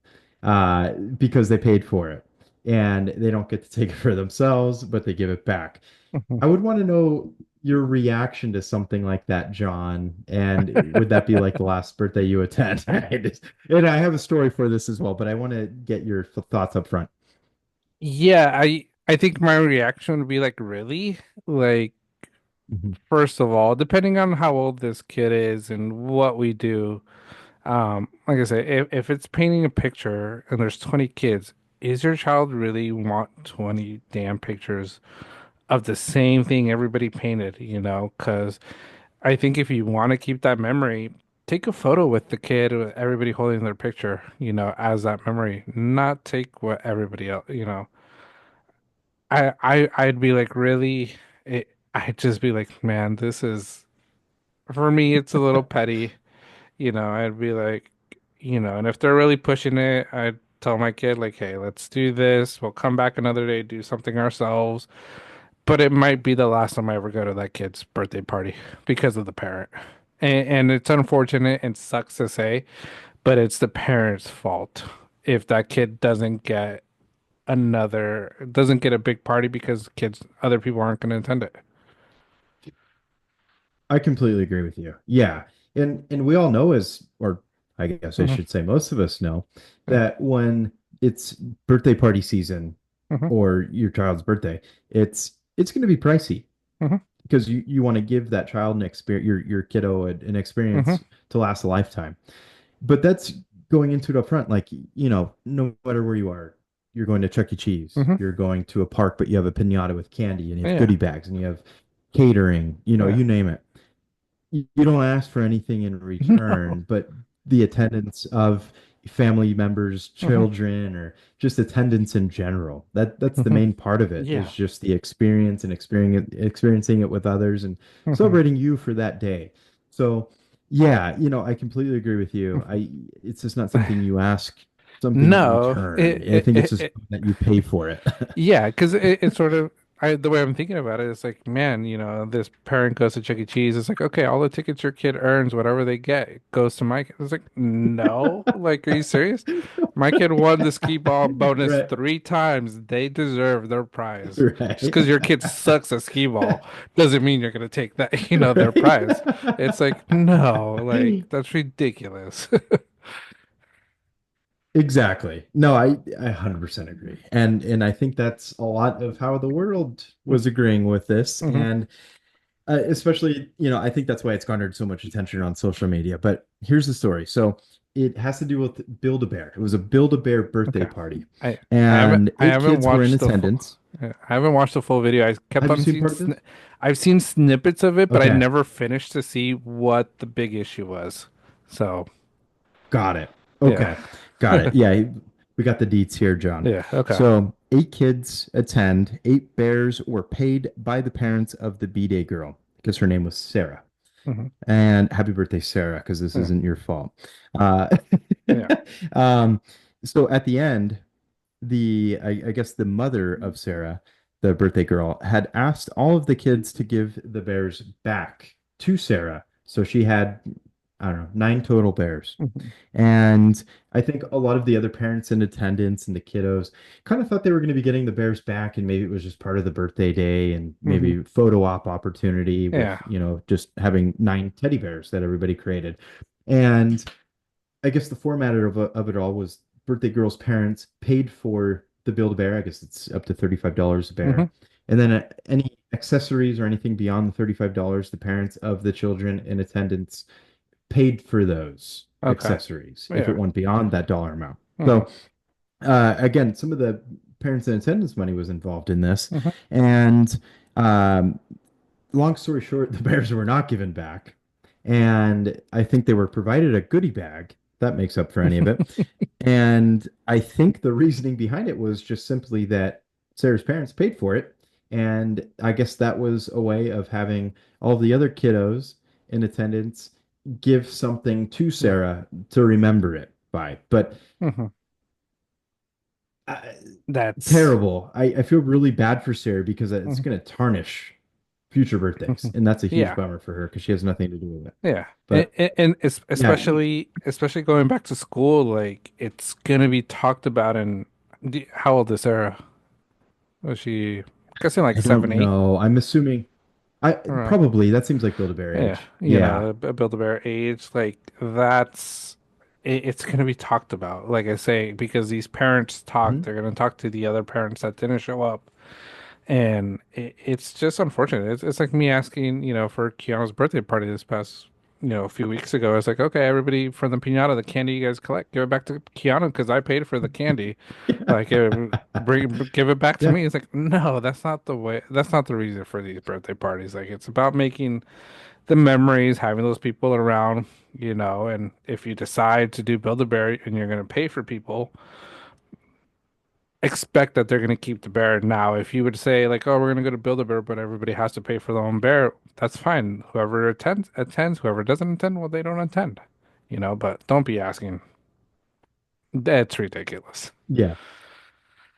because they paid for it. And they don't get to take it for themselves, but they give it back. Hmm. I would want to know your reaction to something like that, John. And would that be like the last birthday you attend? And I have a story for this as well, but I want to get your thoughts up front. Yeah, I think my reaction would be like, really? Like, Mhm. first of all, depending on how old this kid is and what we do, like I say, if it's painting a picture and there's 20 kids, is your child really want 20 damn pictures of the same thing everybody painted, Because I think if you want to keep that memory, take a photo with the kid, with everybody holding their picture, as that memory, not take what everybody else. I'd be like, really? I'd just be like, man, this is. for me, it's a little petty. I'd be like, and if they're really pushing it, I'd tell my kid, like, hey, let's do this. We'll come back another day, do something ourselves. But it might be the last time I ever go to that kid's birthday party because of the parent. And it's unfortunate and sucks to say, but it's the parent's fault if that kid doesn't get a big party because other people aren't going to attend it. I completely agree with you. Yeah. And we all know or I guess I Hmm. should say most of us know Yeah. that when it's birthday party season Hmm. or your child's birthday, it's going to be pricey Hmm. because you want to give that child an experience, your kiddo an Hmm. experience to last a lifetime. But that's going into it up front. Like, no matter where you are, you're going to Chuck E. Cheese, Hmm. you're going to a park, but you have a pinata with candy and you have Yeah. goodie bags and you have catering, Yeah. you name it. You don't ask for anything in No. return, but the attendance of family members, Hmm. children, or just attendance in general. That's the Hmm. main part of it is Yeah. just the experience and experiencing it with others and Hmm. celebrating you for that day. So yeah, I completely agree with you. It's just not something you ask something in No. return. I think it's just that you pay for it. Yeah, because it's sort of the way I'm thinking about it is like, man, this parent goes to Chuck E. Cheese. It's like, okay, all the tickets your kid earns, whatever they get, it goes to my kid. It's like, no, like, are you serious? My kid won the skee ball bonus Right. 3 times. They deserve their prize. Just Right. because your kid sucks at skee ball doesn't mean you're gonna take that, their prize. It's Right. like, no, like that's ridiculous. Exactly. No, I 100% agree. And I think that's a lot of how the world was agreeing with this. Hmm. And especially, I think that's why it's garnered so much attention on social media. But here's the story. So it has to do with Build-A-Bear. It was a Build-A-Bear birthday Okay. party, I I haven't and I eight haven't kids were in watched the full attendance. I haven't watched the full video. I kept Have you on seen seeing part of this? I've seen snippets of it, but I Okay, never finished to see what the big issue was. So, got it. yeah. Okay, got it. Yeah, we got the deets here, John. Yeah, okay. So eight kids attend. Eight bears were paid by the parents of the B-Day girl because her name was Sarah. Hmm. And happy birthday, Sarah, because this Yeah. isn't your fault. Uh, Yeah. um, so at the end, I guess the mother of Sarah, the birthday girl, had asked all of the kids to give the bears back to Sarah. So she had, I don't know, nine total bears. Hmm. And I think a lot of the other parents in attendance and the kiddos kind of thought they were going to be getting the bears back, and maybe it was just part of the birthday day and Hmm. maybe photo op opportunity with, Yeah. just having nine teddy bears that everybody created. And I guess the format of it all was birthday girl's parents paid for the Build-A-Bear. I guess it's up to $35 a Hmm. bear. And then any accessories or anything beyond the $35, the parents of the children in attendance paid for those Okay. accessories if it Yeah. went beyond that dollar amount. Hmm. So again, some of the parents in attendance money was involved in this, Hmm. and um, long story short, the Bears were not given back, and I think they were provided a goodie bag that makes up for any of it. And I think the reasoning behind it was just simply that Sarah's parents paid for it, and I guess that was a way of having all the other kiddos in attendance give something to Sarah to remember it by. But Hmm. uh, That's terrible. I feel really bad for Sarah because it's Mhm. going to tarnish future birthdays, and that's a huge Yeah. bummer for her because she has nothing to do with it. Yeah. But yeah, Especially going back to school, like it's gonna be talked about in how old is Sarah? Was she guessing like I seven, don't 8? know. I'm assuming I Around. probably that seems like Build-A-Bear Yeah, age. Yeah. a Build-A-Bear age, like it's gonna be talked about. Like I say, because these parents talk, Mhm. they're gonna talk to the other parents that didn't show up. And it's just unfortunate. It's like me asking, for Kiana's birthday party this past, a few weeks ago. I was like, okay, everybody from the piñata, the candy you guys collect, give it back to Kiana because I paid for the candy. Like, give it back to Yeah. me. It's like, no, that's not the way. That's not the reason for these birthday parties. Like, it's about making the memories, having those people around, And if you decide to do Build-A-Bear and you're gonna pay for people, expect that they're going to keep the bear. Now, if you would say like, "Oh, we're going to go to Build-A-Bear, but everybody has to pay for their own bear," that's fine. Whoever attends attends. Whoever doesn't attend, well, they don't attend. But don't be asking. That's ridiculous. Yeah,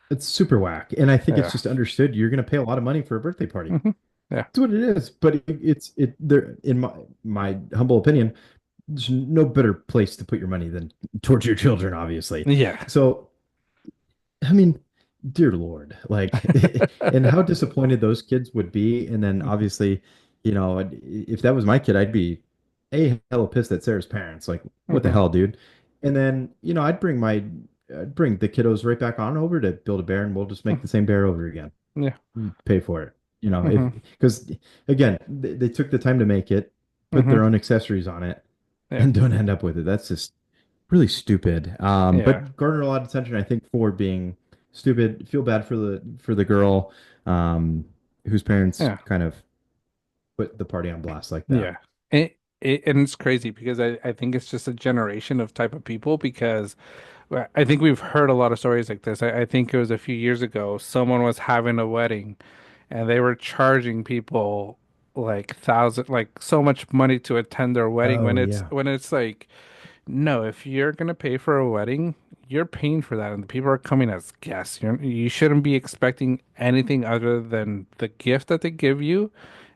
it's super whack. And I think it's Yeah. just understood you're going to pay a lot of money for a birthday party. Hmm. Yeah. That's what it is. But it there in my humble opinion, there's no better place to put your money than towards your children, obviously. Yeah. So I mean, dear Lord, like, and how disappointed those kids would be. And then Hmm. obviously, if that was my kid, I'd be hella pissed at Sarah's parents. Like, what the Hmm. hell, dude? And then, I'd bring the kiddos right back on over to build a bear, and we'll just make the same bear over again. Yeah. Pay for it. If Hmm. because again, they took the time to make it, put Hmm. their own accessories on it, Yeah. and don't end up with it. That's just really stupid. Yeah. But garner a lot of attention, I think, for being stupid. Feel bad for the girl, um, whose parents Yeah. kind of put the party on blast like that. Yeah. And it's crazy because I think it's just a generation of type of people because I think we've heard a lot of stories like this. I think it was a few years ago, someone was having a wedding and they were charging people like so much money to attend their wedding when Oh it's yeah, when it's like, no, if you're gonna pay for a wedding, you're paying for that and the people are coming as guests. You shouldn't be expecting anything other than the gift that they give you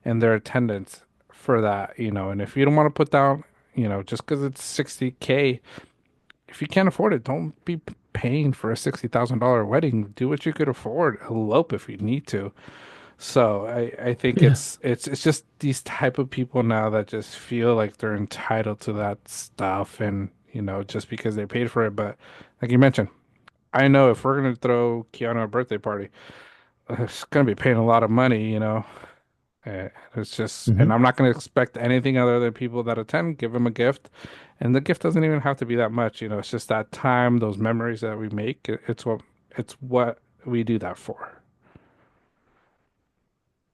and their attendance for that. And if you don't want to put down, just because it's 60K, if you can't afford it, don't be paying for a $60,000 wedding. Do what you could afford. Elope if you need to. So I think yeah, it's just these type of people now that just feel like they're entitled to that stuff and just because they paid for it. But like you mentioned, I know if we're gonna throw Keanu a birthday party, it's gonna be paying a lot of money. It's just, and hmm I'm not going to expect anything other than people that attend, give them a gift. And the gift doesn't even have to be that much. It's just that time, those memories that we make. It's what we do that for.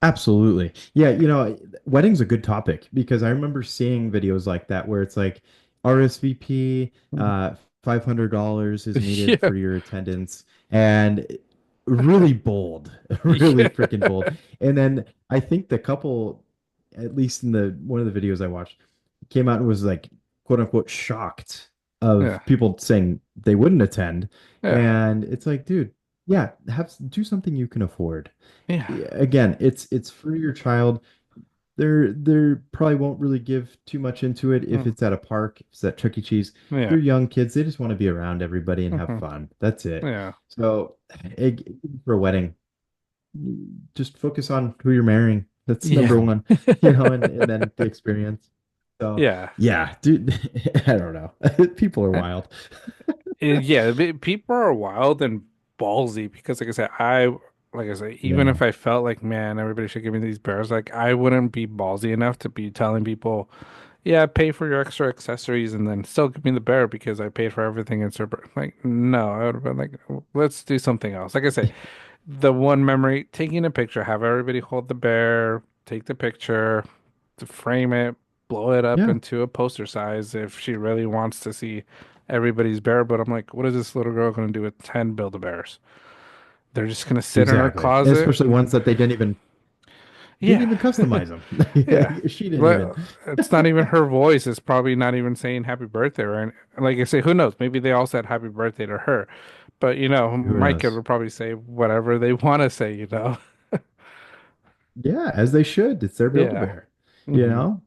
absolutely. Yeah, wedding's a good topic because I remember seeing videos like that where it's like RSVP, Mhm. $500 is needed Yeah. for your attendance, and really bold, really Yeah. freaking bold. And then I think the couple, at least in the one of the videos I watched, came out and was like, quote unquote, shocked Yeah. of people saying they wouldn't attend. Yeah. And it's like, dude, yeah, do something you can afford. Yeah. Yeah, again, it's for your child. They're probably won't really give too much into it if Mm. it's at a park, if it's at Chuck E. Cheese. Yeah. They're young kids. They just want to be around everybody and have Hmm. fun. That's it. Yeah. So, eh, for a wedding, just focus on who you're marrying. That's Yeah. number one, and then the experience. So, Yeah. yeah, dude, I don't know. People are wild. Yeah, people are wild and ballsy because, like I said, even Yeah, if I felt like, man, everybody should give me these bears, like I wouldn't be ballsy enough to be telling people, yeah, pay for your extra accessories and then still give me the bear because I paid for everything. And so, like, no, I would have been like, let's do something else. Like I say, the one memory, taking a picture, have everybody hold the bear, take the picture, to frame it, blow it up yeah, into a poster size if she really wants to see everybody's bear. But I'm like, what is this little girl going to do with 10 Build-A-Bears? They're just going to sit in her exactly. And closet. especially ones that they didn't Yeah. even customize them. Yeah. She didn't even. But it's not even her voice. It's probably not even saying happy birthday or like I say, who knows? Maybe they all said happy birthday to her. But Who my kid knows? would probably say whatever they want to say. Yeah, as they should. It's their Yeah. Build-A-Bear, you Hmm. know?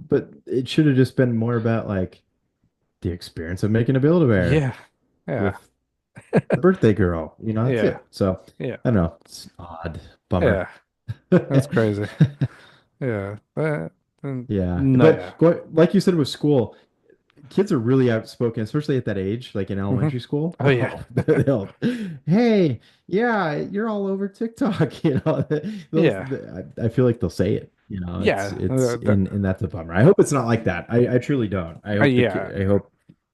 But it should have just been more about like the experience of making a Build-A-Bear Yeah. Yeah. with the birthday girl. That's Yeah. it. So Yeah. I don't know. It's odd. Bummer. Yeah. That's crazy. Yeah. Yeah. No, But yeah. like you said with school, kids are really outspoken, especially at that age, like in Hmm. elementary school. Oh yeah. Oh, hey, yeah, you're all over TikTok. Yeah. I feel like they'll say it. Yeah. It's and that's a bummer. I hope it's not like that. I truly don't. Yeah. I hope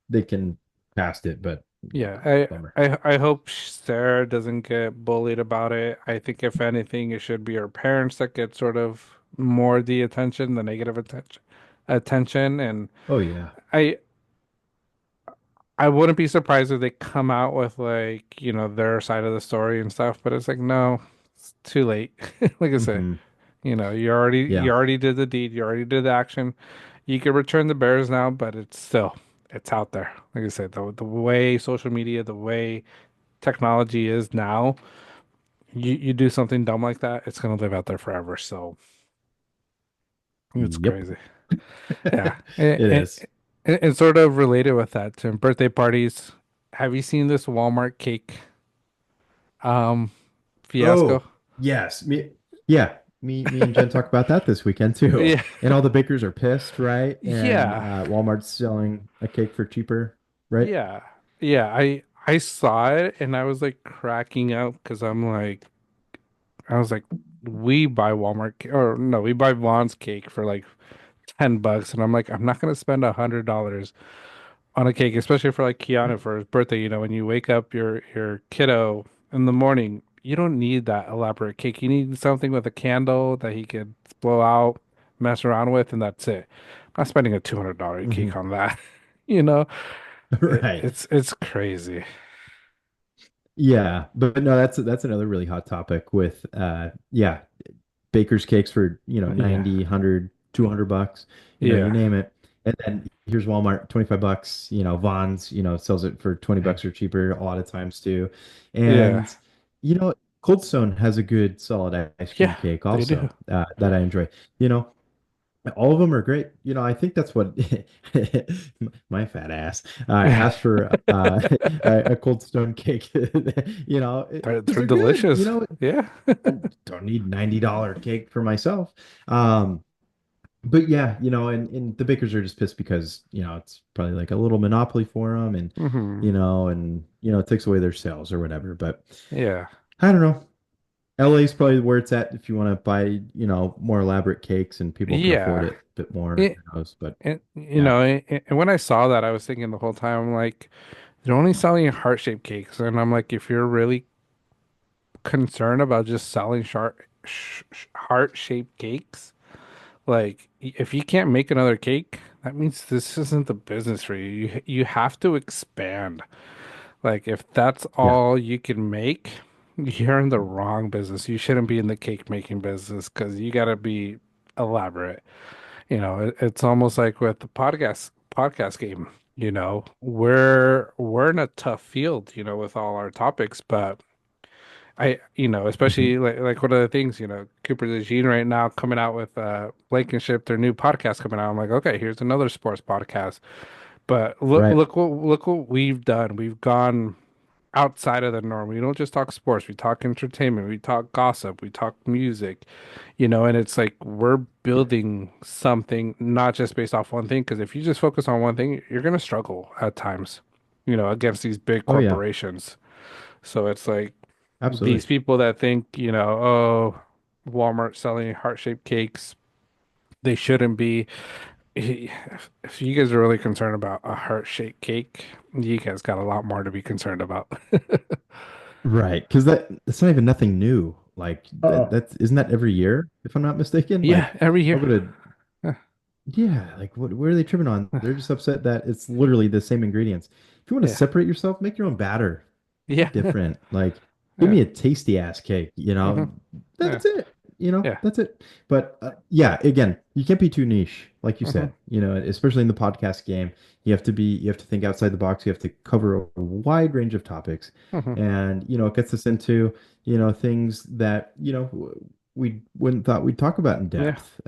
they can past it, but Yeah. yeah, I, bummer. I hope Sarah doesn't get bullied about it. I think if anything, it should be her parents that get sort of more the attention, the negative attention. And Oh yeah. I I wouldn't be surprised if they come out with like, their side of the story and stuff, but it's like, no, it's too late. Like I say, Hmm. you Yeah. already did the deed, you already did the action. You can return the bears now, but it's out there. Like I said, the way social media, the way technology is now, you do something dumb like that, it's gonna live out there forever. So it's Yep. crazy. Yeah. It is. And sort of related with that, to birthday parties. Have you seen this Walmart cake um fiasco? Oh, yes. Yeah. Me and Jen talked about that this weekend too. Yeah. And all the bakers are pissed, right? And Yeah. Walmart's selling a cake for cheaper, right? Yeah. Yeah. I saw it and I was like cracking up because I was like, we buy or no, we buy Vaughn's cake for like $10, and I'm like, I'm not gonna spend $100 on a cake, especially for like Keanu for his birthday. When you wake up your kiddo in the morning, you don't need that elaborate cake. You need something with a candle that he could blow out, mess around with, and that's it. I'm not spending a $200 Hmm. cake on that. You know, Right. it's crazy. Yeah, but no, that's another really hot topic with yeah, baker's cakes for, Yeah, 90, 100, $200, you yeah, name it. And then here's Walmart, $25, Vons, sells it for $20 or cheaper a lot of times too. yeah, And you know, Cold Stone has a good solid ice cream yeah. cake They do. also, that I enjoy. You know, all of them are great. I think that's what my fat ass asked for a Cold Stone cake, They're because they're good. delicious. Yeah. Don't need $90 cake for myself. Um, but yeah, and the bakers are just pissed because, it's probably like a little monopoly for them, and Hmm. it takes away their sales or whatever. But Yeah. I don't know. LA is probably where it's at if you want to buy, more elaborate cakes and people can afford Yeah. it a bit more, It, who knows? But and yeah. and when I saw that, I was thinking the whole time, I'm like, they're only selling heart-shaped cakes, and I'm like, if you're really concerned about just selling heart-shaped cakes, like if you can't make another cake, that means this isn't the business for you. You have to expand. Like if that's Yeah. all you can make, you're in the wrong business. You shouldn't be in the cake making business because you got to be elaborate. It's almost like with the podcast game. We're in a tough field, with all our topics, but Mhm. especially like one of the things, Cooper DeJean right now coming out with Blankenship, their new podcast coming out. I'm like, okay, here's another sports podcast. But Right. look what we've done. We've gone outside of the norm. We don't just talk sports, we talk entertainment, we talk gossip, we talk music, and it's like we're building something not just based off one thing, because if you just focus on one thing, you're gonna struggle at times, against these big Oh yeah, corporations. So it's like these absolutely. people that think, oh, Walmart selling heart-shaped cakes, they shouldn't be. If you guys are really concerned about a heart-shaped cake, you guys got a lot more to be concerned about. Right. Because that's not even nothing new. Like Uh-uh. that's isn't that every year, if I'm not mistaken? Yeah, Like every I'll year. go to Huh, yeah, like what are they tripping on? huh. They're just upset that it's literally the same ingredients. If you want to Yeah. separate yourself, make your own batter. Be Yeah. different. Like give Yeah. me a tasty ass cake, Hmm. Yeah. That's it. Yeah. That's it. But yeah, again, you can't be too niche, like you Hmm. said. Especially in the podcast game, you have to think outside the box. You have to cover a wide range of topics, Hmm. and it gets us into things that we wouldn't thought we'd talk about in Yeah. depth.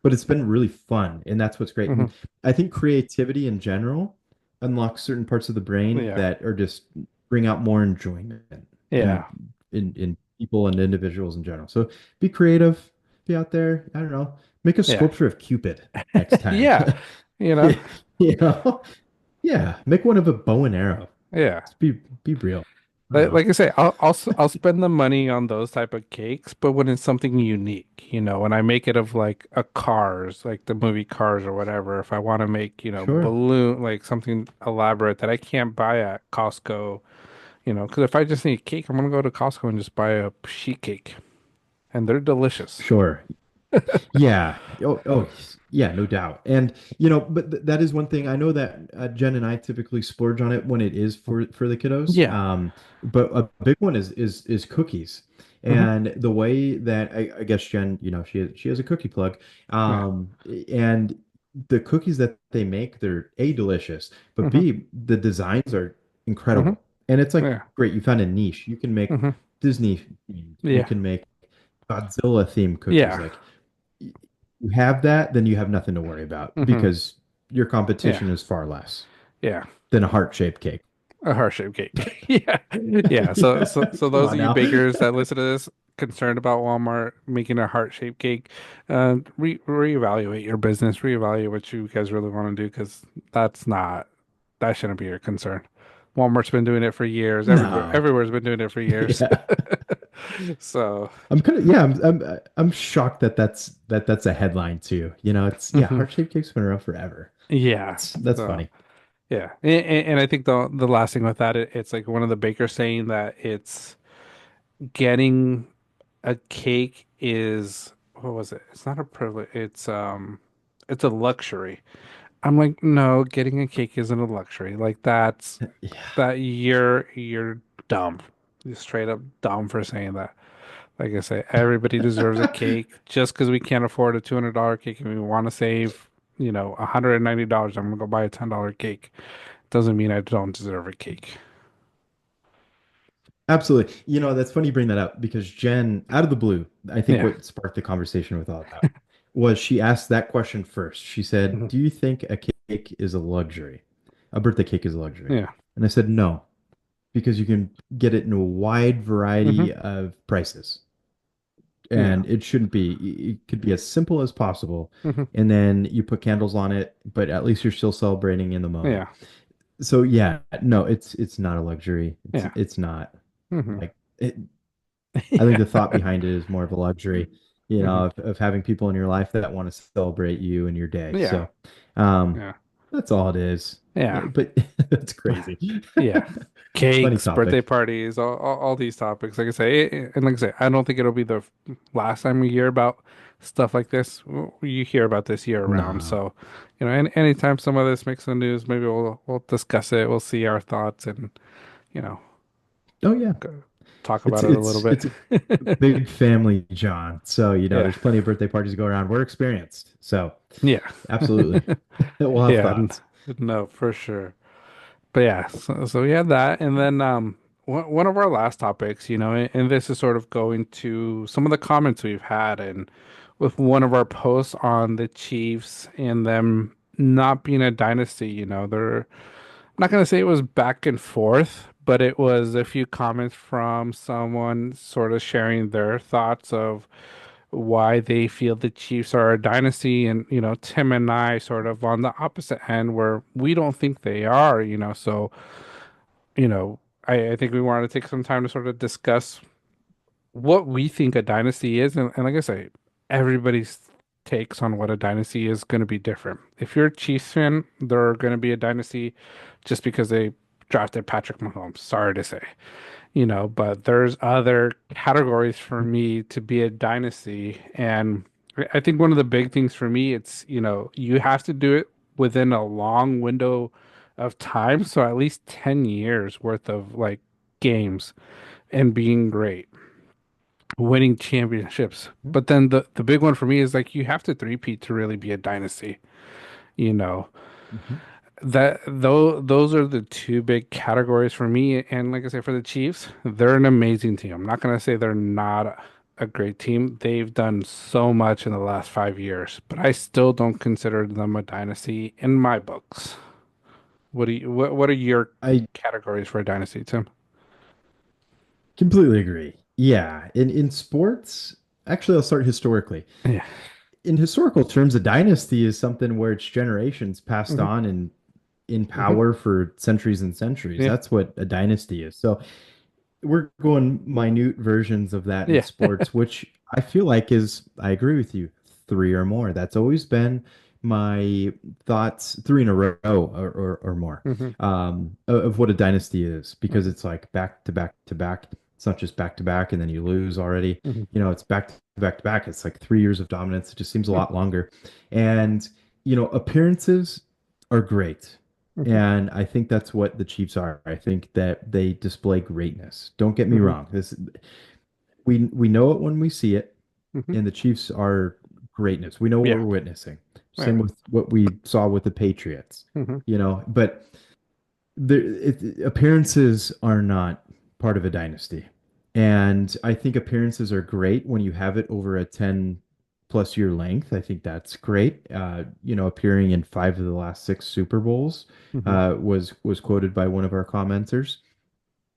But it's been really fun, and that's what's great. Hmm. And I think creativity in general unlocks certain parts of the brain Yeah. that are just bring out more enjoyment in Yeah. in people and individuals in general. So be creative, be out there. I don't know, make a Yeah. sculpture of Cupid next time. Yeah. You know? you know, yeah, make one of a bow and arrow. Yeah. Just be real. I don't Like know. I say, I'll spend the money on those type of cakes, but when it's something unique, when I make it of like a Cars, like the movie Cars or whatever, if I want to make, Sure, balloon, like something elaborate that I can't buy at Costco, because if I just need cake, I'm gonna go to Costco and just buy a sheet cake, and they're delicious. sure. Yeah. Yeah, no doubt. And but th that is one thing I know that Jen and I typically splurge on it when it is for the kiddos. Yeah. But a big one is cookies. Hmm. And the way that I guess Jen, she has a cookie plug. Yeah. And the cookies that they make, they're A, delicious, but Hmm. B, the designs are Hmm. incredible. And it's like, Yeah. great, you found a niche. You can make Hmm. Disney themed. You Yeah. can make Godzilla themed cookies. Yeah. Like you have that, then you have nothing to worry about Hmm. because your Yeah. competition is far less Yeah. than a heart-shaped cake. A heart-shaped cake. Yeah. Yeah. So Come those on of you now. bakers that listen to this concerned about Walmart making a heart-shaped cake, reevaluate your business, reevaluate what you guys really want to do, because that shouldn't be your concern. Walmart's been doing it for years. No. Everywhere's been doing it for years. Yeah. So, I'm kind of yeah, I'm shocked that that's a headline too. It's yeah, mhm. heart-shaped cake's been around forever. Yeah. That's So, funny. yeah. And I think the last thing with that, it's like one of the bakers saying that it's getting a cake is, what was it? It's not a privilege. It's a luxury. I'm like, no, getting a cake isn't a luxury. Like Yeah. that you're dumb. You're straight up dumb for saying that. Like I say, everybody deserves a cake. Just because we can't afford a $200 cake and we want to save, $190, I'm gonna go buy a $10 cake. Doesn't mean I don't deserve a cake. Absolutely. That's funny you bring that up because Jen, out of the blue, I think Yeah. what sparked the conversation with all that was she asked that question first. She said, Mhm. "Do you think a cake is a luxury? A birthday cake is a luxury?" Yeah. And I said, "No, because you can get it in a wide Hmm. variety of prices. Yeah. And it shouldn't be. It could be as simple as possible. Hmm. And then you put candles on it, but at least you're still celebrating in the moment." Yeah. So yeah, no, it's not a luxury. It's Yeah. it's not Hmm. like it. I think Yeah. the thought behind it is more of a luxury, Hmm. of having people in your life that want to celebrate you and your day. Yeah. So, um, Yeah. that's all it is. Yeah. But it's crazy. Yeah. Funny Cakes, birthday topic. parties, all these topics. Like I say, and like I say, I don't think it'll be the last time we hear about stuff like this. You hear about this year round. No. So, anytime some of this makes the news, maybe we'll discuss it. We'll see our thoughts and, you know, Oh yeah. go- talk It's about it a little it's bit. it's a big family, John. So, Yeah. there's plenty of birthday parties to go around. We're experienced. So, Yeah. absolutely. We'll have Yeah. thoughts. No, for sure. But yeah, so we had that, and then one of our last topics, and this is sort of going to some of the comments we've had, and with one of our posts on the Chiefs and them not being a dynasty, I'm not gonna say it was back and forth, but it was a few comments from someone sort of sharing their thoughts of why they feel the Chiefs are a dynasty, and Tim and I sort of on the opposite end where we don't think they are, so I think we wanted to take some time to sort of discuss what we think a dynasty is. And like I say, everybody's takes on what a dynasty is going to be different. If you're a Chiefs fan, they're going to be a dynasty just because they drafted Patrick Mahomes. Sorry to say, but there's other categories for me to be a dynasty. And I think one of the big things for me, it's, you have to do it within a long window of time. So at least 10 years worth of like games and being great, winning championships. But then the big one for me is like you have to three-peat to really be a dynasty, you know. Mhm. That though those are the two big categories for me. And like I say, for the Chiefs, they're an amazing team. I'm not gonna say they're not a great team. They've done so much in the last 5 years, but I still don't consider them a dynasty in my books. What are your I categories for a dynasty, Tim? completely agree. Yeah. In sports, actually, I'll start historically. Yeah. In historical terms, a dynasty is something where it's generations passed Hmm. on and in Hmm. power for centuries and centuries. Yeah. That's what a dynasty is. So we're going minute versions of that in Yeah. sports, which I feel like I agree with you, three or more. That's always been my thoughts, three in a row or more, Hmm. of what a dynasty is, because Hmm. it's like back to back to back It's not just back to back and then you lose already. Hmm. It's back to back to back. It's like 3 years of dominance. It just seems a lot longer. And, appearances are great. Hmm. And I think that's what the Chiefs are. I think that they display greatness. Don't get me Hmm. wrong. We know it when we see it, Hmm. and the Chiefs are greatness. We know what Yeah. we're witnessing. Yeah. Same with what we saw with the Patriots, Hmm. but appearances are not part of a dynasty. And I think appearances are great when you have it over a 10 plus year length. I think that's great. Appearing in 5 of the last 6 Super Bowls Hmm. was quoted by one of our commenters.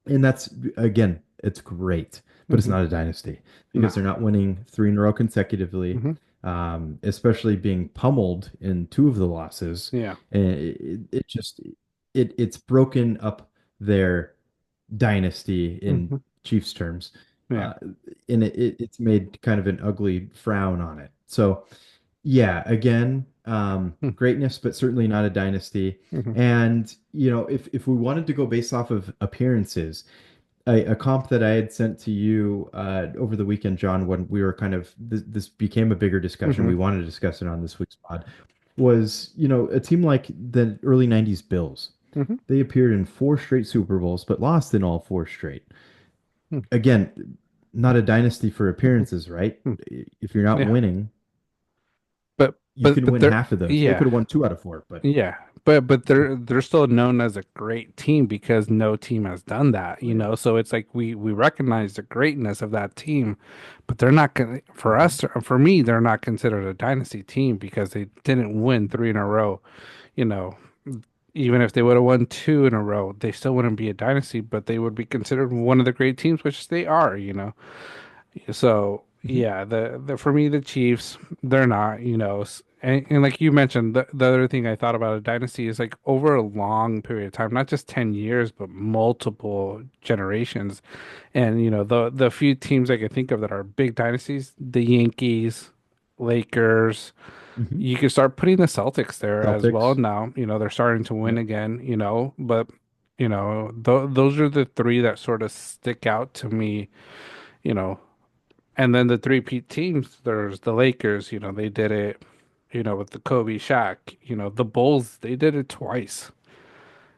And that's, again, it's great, but it's Hmm. not a dynasty No. because they're not winning 3 in a row consecutively, Hmm. especially being pummeled in 2 of the losses. Yeah. And it just it's broken up their dynasty in Hmm. Chiefs terms, Yeah. uh, and it's made kind of an ugly frown on it. So yeah, again, greatness, but certainly not a dynasty. Hmm. And if we wanted to go based off of appearances, a comp that I had sent to you over the weekend, John, when we were kind of this became a bigger discussion. Hmm. We wanted to discuss it on this week's pod. Was a team like the early '90s Bills. Hmm. They appeared in 4 straight Super Bowls, but lost in all 4 straight. Again, not a dynasty for appearances, right? Hmm. If you're not Yeah. winning, But you but can but win they're half of those. They yeah. could have won 2 out of 4, but Yeah, but they're still known as a great team because no team has done that, oh yeah. So it's like we recognize the greatness of that team, but they're not gonna for Mhm. us for me they're not considered a dynasty team because they didn't win 3 in a row, you know. Even if they would have won 2 in a row, they still wouldn't be a dynasty, but they would be considered one of the great teams, which they are. So Mhm. yeah, the for me the Chiefs, they're not, and like you mentioned, the other thing I thought about a dynasty is like over a long period of time, not just 10 years, but multiple generations. And the few teams I can think of that are big dynasties, the Yankees, Lakers, Mhm. you can start putting the Celtics there as well Celtics. now. They're starting to win Yep. again, but those are the three that sort of stick out to me, you know and then the three-peat teams, there's the Lakers, they did it, with the Kobe Shaq, the Bulls, they did it twice,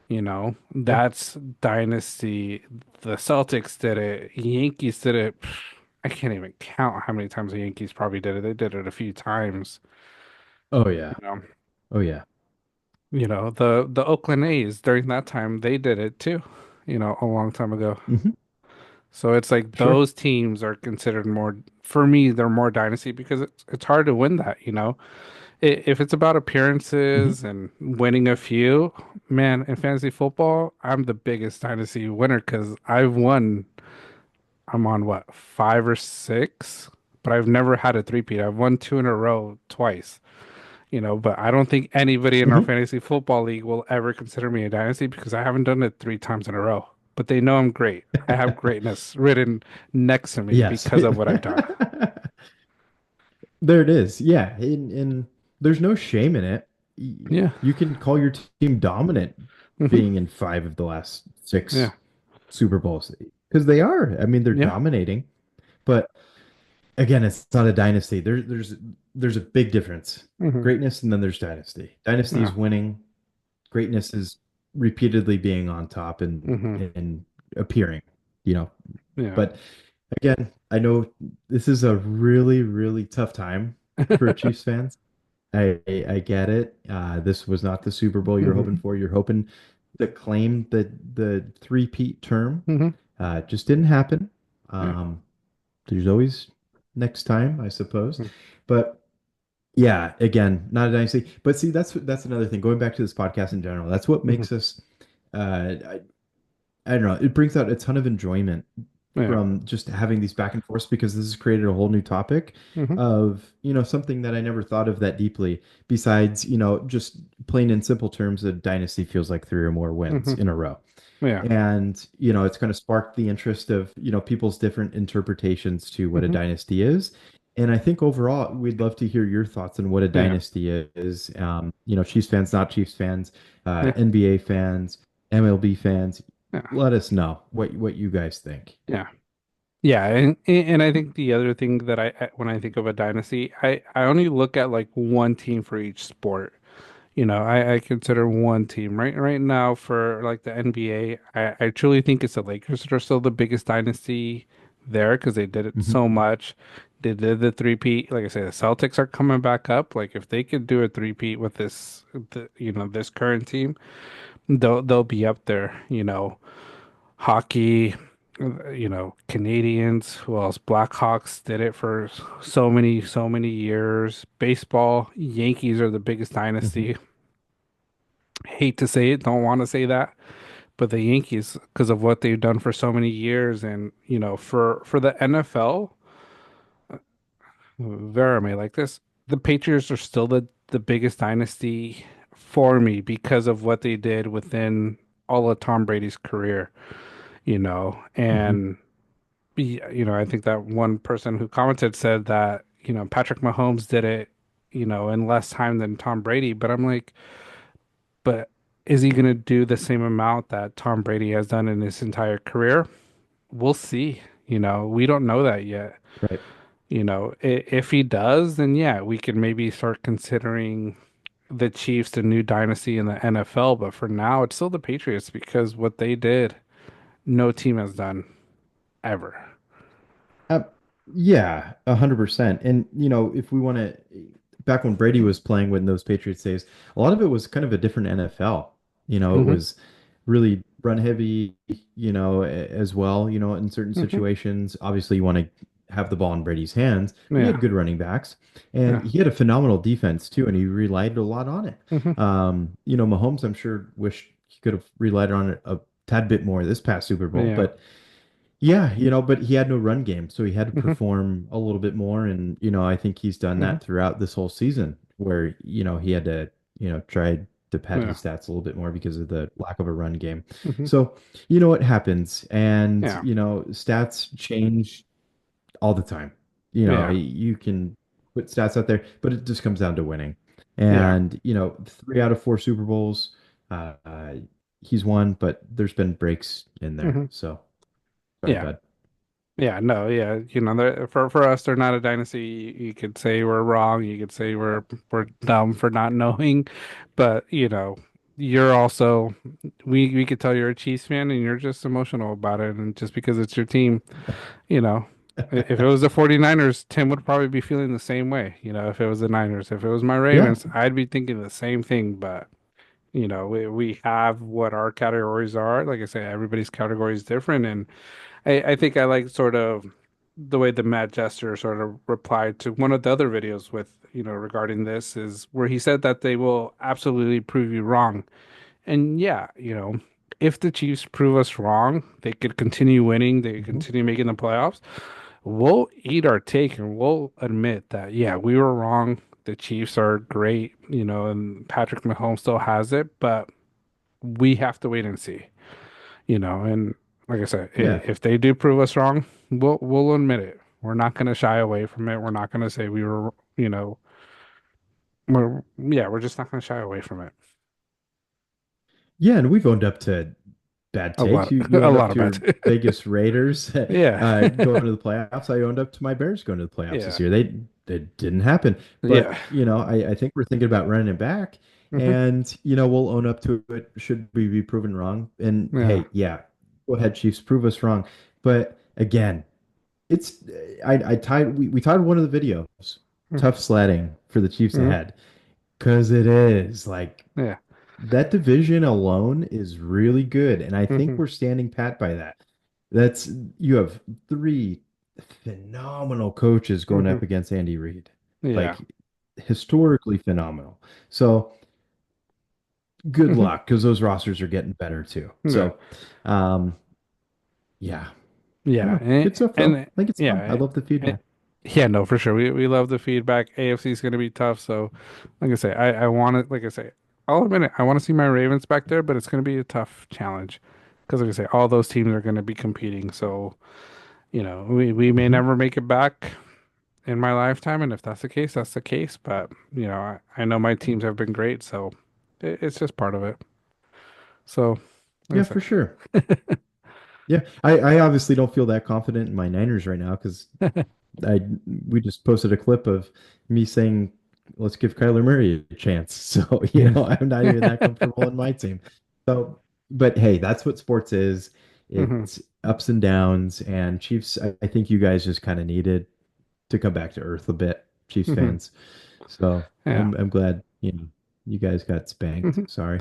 Yeah. that's dynasty. The Celtics did it, Yankees did it. I can't even count how many times the Yankees probably did it. They did it a few times, Oh you yeah. know. Oh yeah. The Oakland A's during that time, they did it too, a long time ago. Hmm. So it's like Sure. those teams are considered more, for me, they're more dynasty because it's hard to win that. If it's about Hmm. appearances and winning a few, man, in fantasy football, I'm the biggest dynasty winner because I'm on what, 5 or 6, but I've never had a three-peat. I've won 2 in a row twice, but I don't think anybody in our Hmm. fantasy football league will ever consider me a dynasty because I haven't done it 3 times in a row. But they know I'm great. I have greatness written next to me Yes. because of what I've done. There it is. Yeah. And there's no shame in it. Yeah. You can call your team dominant Hmm. being in 5 of the last 6 Yeah. Super Bowls because they are. I mean, they're Yeah. dominating. But again, it's not a dynasty. There's a big difference. Hmm. Greatness and then there's dynasty. Dynasty Yeah. is winning. Greatness is repeatedly being on top Hmm. and appearing, you know. Yeah. But again, I know this is a really, really tough time for Chiefs fans. I get it. This was not the Super Bowl you're hoping Hmm. for. You're hoping to claim the three-peat term. Hmm. Just didn't happen. Yeah. Um, there's always next time, I suppose. But yeah, again, not a dynasty. But see, that's another thing. Going back to this podcast in general, that's what Hmm. makes us. I don't know. It brings out a ton of enjoyment Yeah. from just having these back and forths because this has created a whole new topic Hmm. of, something that I never thought of that deeply. Besides, just plain and simple terms, a dynasty feels like 3 or more wins Hmm. in a row. Yeah. And, it's kind of sparked the interest of, people's different interpretations to what a Hmm. dynasty is. And I think overall, we'd love to hear your thoughts on what a Yeah. dynasty is. Chiefs fans, not Chiefs fans, Yeah. NBA fans, MLB fans. Yeah. Let us know what you guys think. Yeah. Yeah, and I think the other thing that when I think of a dynasty, I only look at like one team for each sport. I consider one team right now for like the NBA. I truly think it's the Lakers that are still the biggest dynasty there because they did it Hmm. so much. They did the three-peat. Like I say, the Celtics are coming back up. Like if they could do a three-peat with this current team, they'll be up there. Hockey, Canadians, who else? Blackhawks did it for so many years. Baseball, Yankees are the biggest Hmm. dynasty. Hate to say it, don't want to say that, but the Yankees, because of what they've done for so many years, and for the NFL, Vera may like this. The Patriots are still the biggest dynasty for me because of what they did within all of Tom Brady's career, Hmm. and I think that one person who commented said that, Patrick Mahomes did it, in less time than Tom Brady. But I'm like, but is he going to do the same amount that Tom Brady has done in his entire career? We'll see. We don't know that yet. Right. If he does, then yeah, we can maybe start considering the Chiefs the new dynasty in the NFL. But for now, it's still the Patriots because what they did, no team has done ever. Uh, yeah, 100%. And if we want to, back when Brady was playing with those Patriots days, a lot of it was kind of a different NFL. It Hmm. was really run heavy, as well. In certain Hmm. situations, obviously you want to have the ball in Brady's hands, but he Yeah. had good running backs, and Yeah. he had a phenomenal defense too, and he relied a lot on it. Hmm. Mahomes, I'm sure, wished he could have relied on it a tad bit more this past Super Bowl, Yeah. but yeah, but he had no run game, so he had to Hmm. perform a little bit more. And, I think he's done Hmm. that throughout this whole season where, he had to, try to pad Yeah. his stats a little bit more because of the lack of a run game. Hmm. So, what happens. And, Yeah. stats change all the time. Yeah. You can put stats out there, but it just comes down to winning. Yeah. And, 3 out of 4 Super Bowls, he's won, but there's been breaks in there. Hmm. So sorry, Yeah. bud. Yeah. No. Yeah. For us, they're not a dynasty. You could say we're wrong. You could say we're dumb for not knowing, but you're also we could tell you're a Chiefs fan and you're just emotional about it, and just because it's your team, you know. If it was the 49ers, Tim would probably be feeling the same way. If it was the Niners, if it was my Yeah. Ravens, I'd be thinking the same thing. But we have what our categories are. Like I say, everybody's category is different, and I think I like sort of the way the Matt Jester sort of replied to one of the other videos with regarding this is where he said that they will absolutely prove you wrong. And yeah, if the Chiefs prove us wrong, they could continue winning, they could Mhm. continue making the playoffs. We'll eat our take and we'll admit that yeah, we were wrong. The Chiefs are great, and Patrick Mahomes still has it, but we have to wait and see, and like I said, Yeah. if they do prove us wrong, we'll admit it. We're not going to shy away from it. We're not going to say we were, we're just not going to shy away from it. Yeah, and we've owned up to bad A takes. lot, You a owned up lot of to bets. your Vegas Raiders Yeah, going to the playoffs. I owned up to my Bears going to the playoffs yeah, this year. They didn't happen. yeah, But, I think we're thinking about running it back. hmm, And, we'll own up to it should we be proven wrong. And yeah, hey, yeah, go ahead, Chiefs, prove us wrong. But again, it's I tied we tied one of the videos, tough sledding for the Chiefs hmm, ahead. Because it is like yeah, that division alone is really good. And I think hmm, we're standing pat by that. That's you have 3 phenomenal coaches going hmm, up against Andy Reid, yeah, like historically phenomenal. So good hmm, luck because those rosters are getting better too. yeah, So, um, yeah, yeah, yeah, good stuff though. and I think it's fun. I yeah, love the and, feedback. yeah, no, for sure. We love the feedback. AFC is going to be tough. So, like I say, I want it. Like I say, I'll admit it. I want to see my Ravens back there, but it's going to be a tough challenge because, like I say, all those teams are going to be competing. So, we may Mhm. never make it back in my lifetime, and if that's the case, that's the case. But I know my teams have been great, so it's just part of it. So, like I Yeah, say, for sure. Yeah, I obviously don't feel that confident in my Niners right now because I we just posted a clip of me saying, "Let's give Kyler Murray a chance." So, I'm not even that comfortable in my team. So, but hey, that's what sports is. Hmm. It's ups and downs, and Chiefs, I think you guys just kind of needed to come back to earth a bit, Chiefs Hmm. fans. So, Yeah. I'm glad, you guys got spanked. Hmm. Sorry.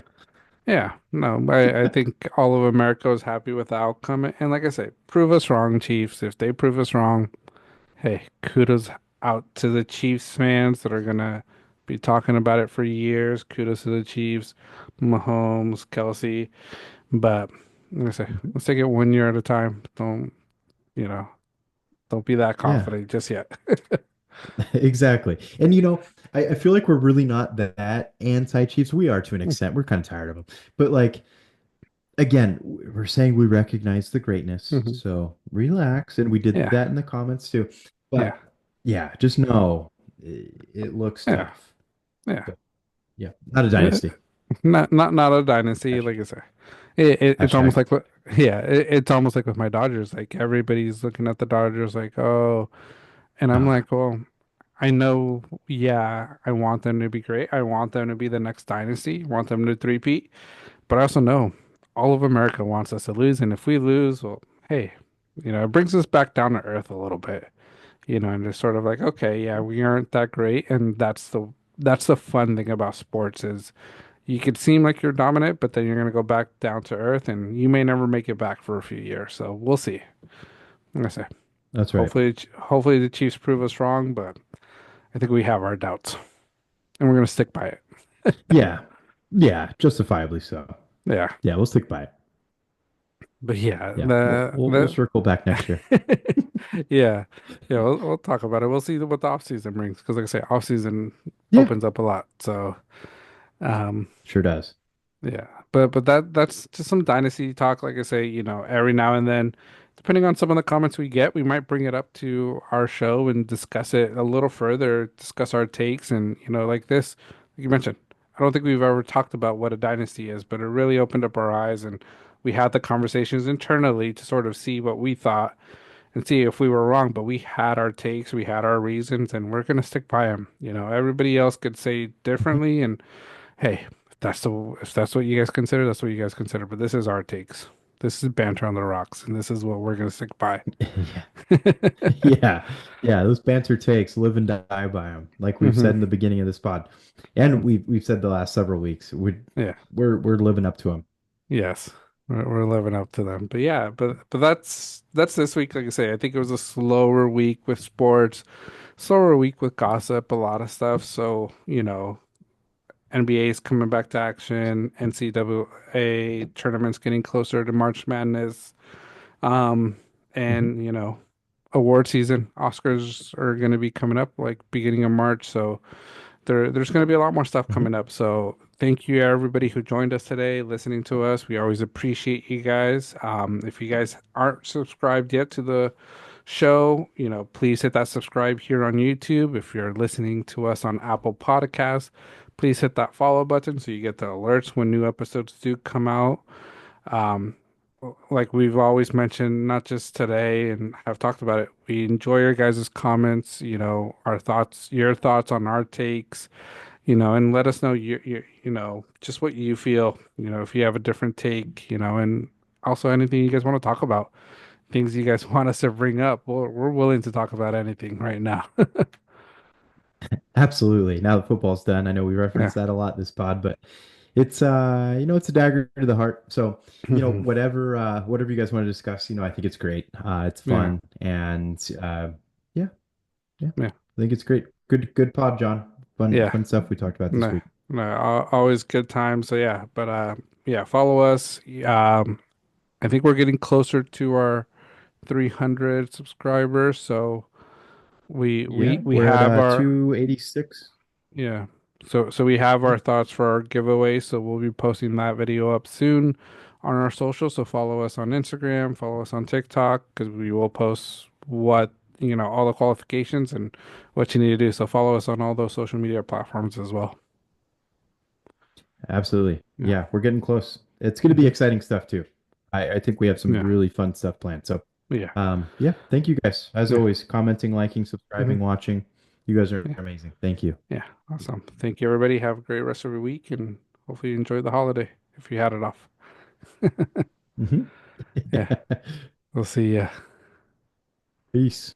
Yeah. No, I think all of America was happy with the outcome. And like I say, prove us wrong, Chiefs. If they prove us wrong, hey, kudos out to the Chiefs fans that are gonna be talking about it for years. Kudos to the Chiefs, Mahomes, Kelsey. But like I say, Mhm. let's take it 1 year at a time. You know, don't be that Yeah. confident just yet. Exactly. And I feel like we're really not that anti-Chiefs. We are to an extent. We're kind of tired of them. But like again, we're saying we recognize the greatness. Hmm. So relax. And we did Yeah, that in the comments too. yeah, But yeah, just know it looks yeah, tough. yeah. But yeah, not a Uh, dynasty. not a dynasty, like I say. It's almost Hashtag. like what, yeah, it's almost like with my Dodgers. Like everybody's looking at the Dodgers like, oh, and I'm Ah, like, well, I know, yeah, I want them to be great. I want them to be the next dynasty. I want them to three-peat. But I also know all of America wants us to lose, and if we lose, well, hey, it brings us back down to earth a little bit, and just sort of like, okay, yeah, we aren't that great, and that's the fun thing about sports is you could seem like you're dominant, but then you're gonna go back down to earth, and you may never make it back for a few years. So we'll see. Like I say, that's right. hopefully the Chiefs prove us wrong, but I think we have our doubts, and we're gonna stick by it. Yeah. Yeah, justifiably so. Yeah, Yeah, we'll stick by it. but yeah, Yeah. We'll the we'll, we'll circle back next year. yeah, yeah, we'll talk about it. We'll see what the off season brings because, like I say, off season Yeah, opens up a lot. So, um, sure does. yeah, but that's just some dynasty talk. Like I say, every now and then, depending on some of the comments we get, we might bring it up to our show and discuss it a little further, discuss our takes, and like this, like you mentioned. I don't think we've ever talked about what a dynasty is, but it really opened up our eyes, and we had the conversations internally to sort of see what we thought and see if we were wrong. But we had our takes, we had our reasons, and we're gonna stick by them. Everybody else could say Mhm. differently, and hey, if that's what you guys consider, that's what you guys consider. But this is our takes. This is banter on the rocks, and this is what we're gonna stick by. Yeah. Yeah. Yeah. Those banter takes, live and die by them, like we've said Hmm. in the beginning of this pod. And we've said the last several weeks. Yeah. We're living up to them. Yes. We're living up to them. But yeah, but that's this week. Like I say, I think it was a slower week with sports, slower week with gossip, a lot of stuff. So, NBA is coming back to action, NCAA tournaments getting closer to March Madness. Um, Mhm. and award season, Oscars are going to be coming up like beginning of March, so there's going to be a lot more stuff Mhm. coming up. So thank you everybody who joined us today, listening to us. We always appreciate you guys. If you guys aren't subscribed yet to the show, please hit that subscribe here on YouTube. If you're listening to us on Apple Podcasts, please hit that follow button so you get the alerts when new episodes do come out. Um, like we've always mentioned, not just today and have talked about it, we enjoy your guys' comments, our thoughts, your thoughts on our takes, and let us know just what you feel, if you have a different take, and also anything you guys want to talk about, things you guys want us to bring up. We're willing to talk about anything right now. Absolutely. Now that football's done, I know we reference Yeah. that a lot this pod, but it's a dagger to the heart. So, Hmm. whatever you guys want to discuss, I think it's great. It's Yeah. fun and yeah, yeah. Yeah. I think it's great. Good pod, John. Fun Yeah. fun stuff we talked about this No, week. no, always good time. So yeah, but yeah, follow us. I think we're getting closer to our 300 subscribers, so we we Yeah, we we're at have our 286. yeah. So we have Yeah, our thoughts for our giveaway, so we'll be posting that video up soon on our social. So follow us on Instagram, follow us on TikTok, because we will post all the qualifications and what you need to do. So follow us on all those social media platforms as well. absolutely. Yeah. Yeah, we're getting close. It's going to be Hmm. exciting stuff too. I think we have some Yeah. really fun stuff planned. So, Yeah. yeah, thank you guys. As Yeah. always, commenting, liking, Hmm. subscribing, watching. You guys are Yeah. amazing. Thank you. Yeah. Awesome. Thank you, everybody. Have a great rest of your week and hopefully you enjoy the holiday if you had it off. Mhm. Yeah. We'll see ya. Peace.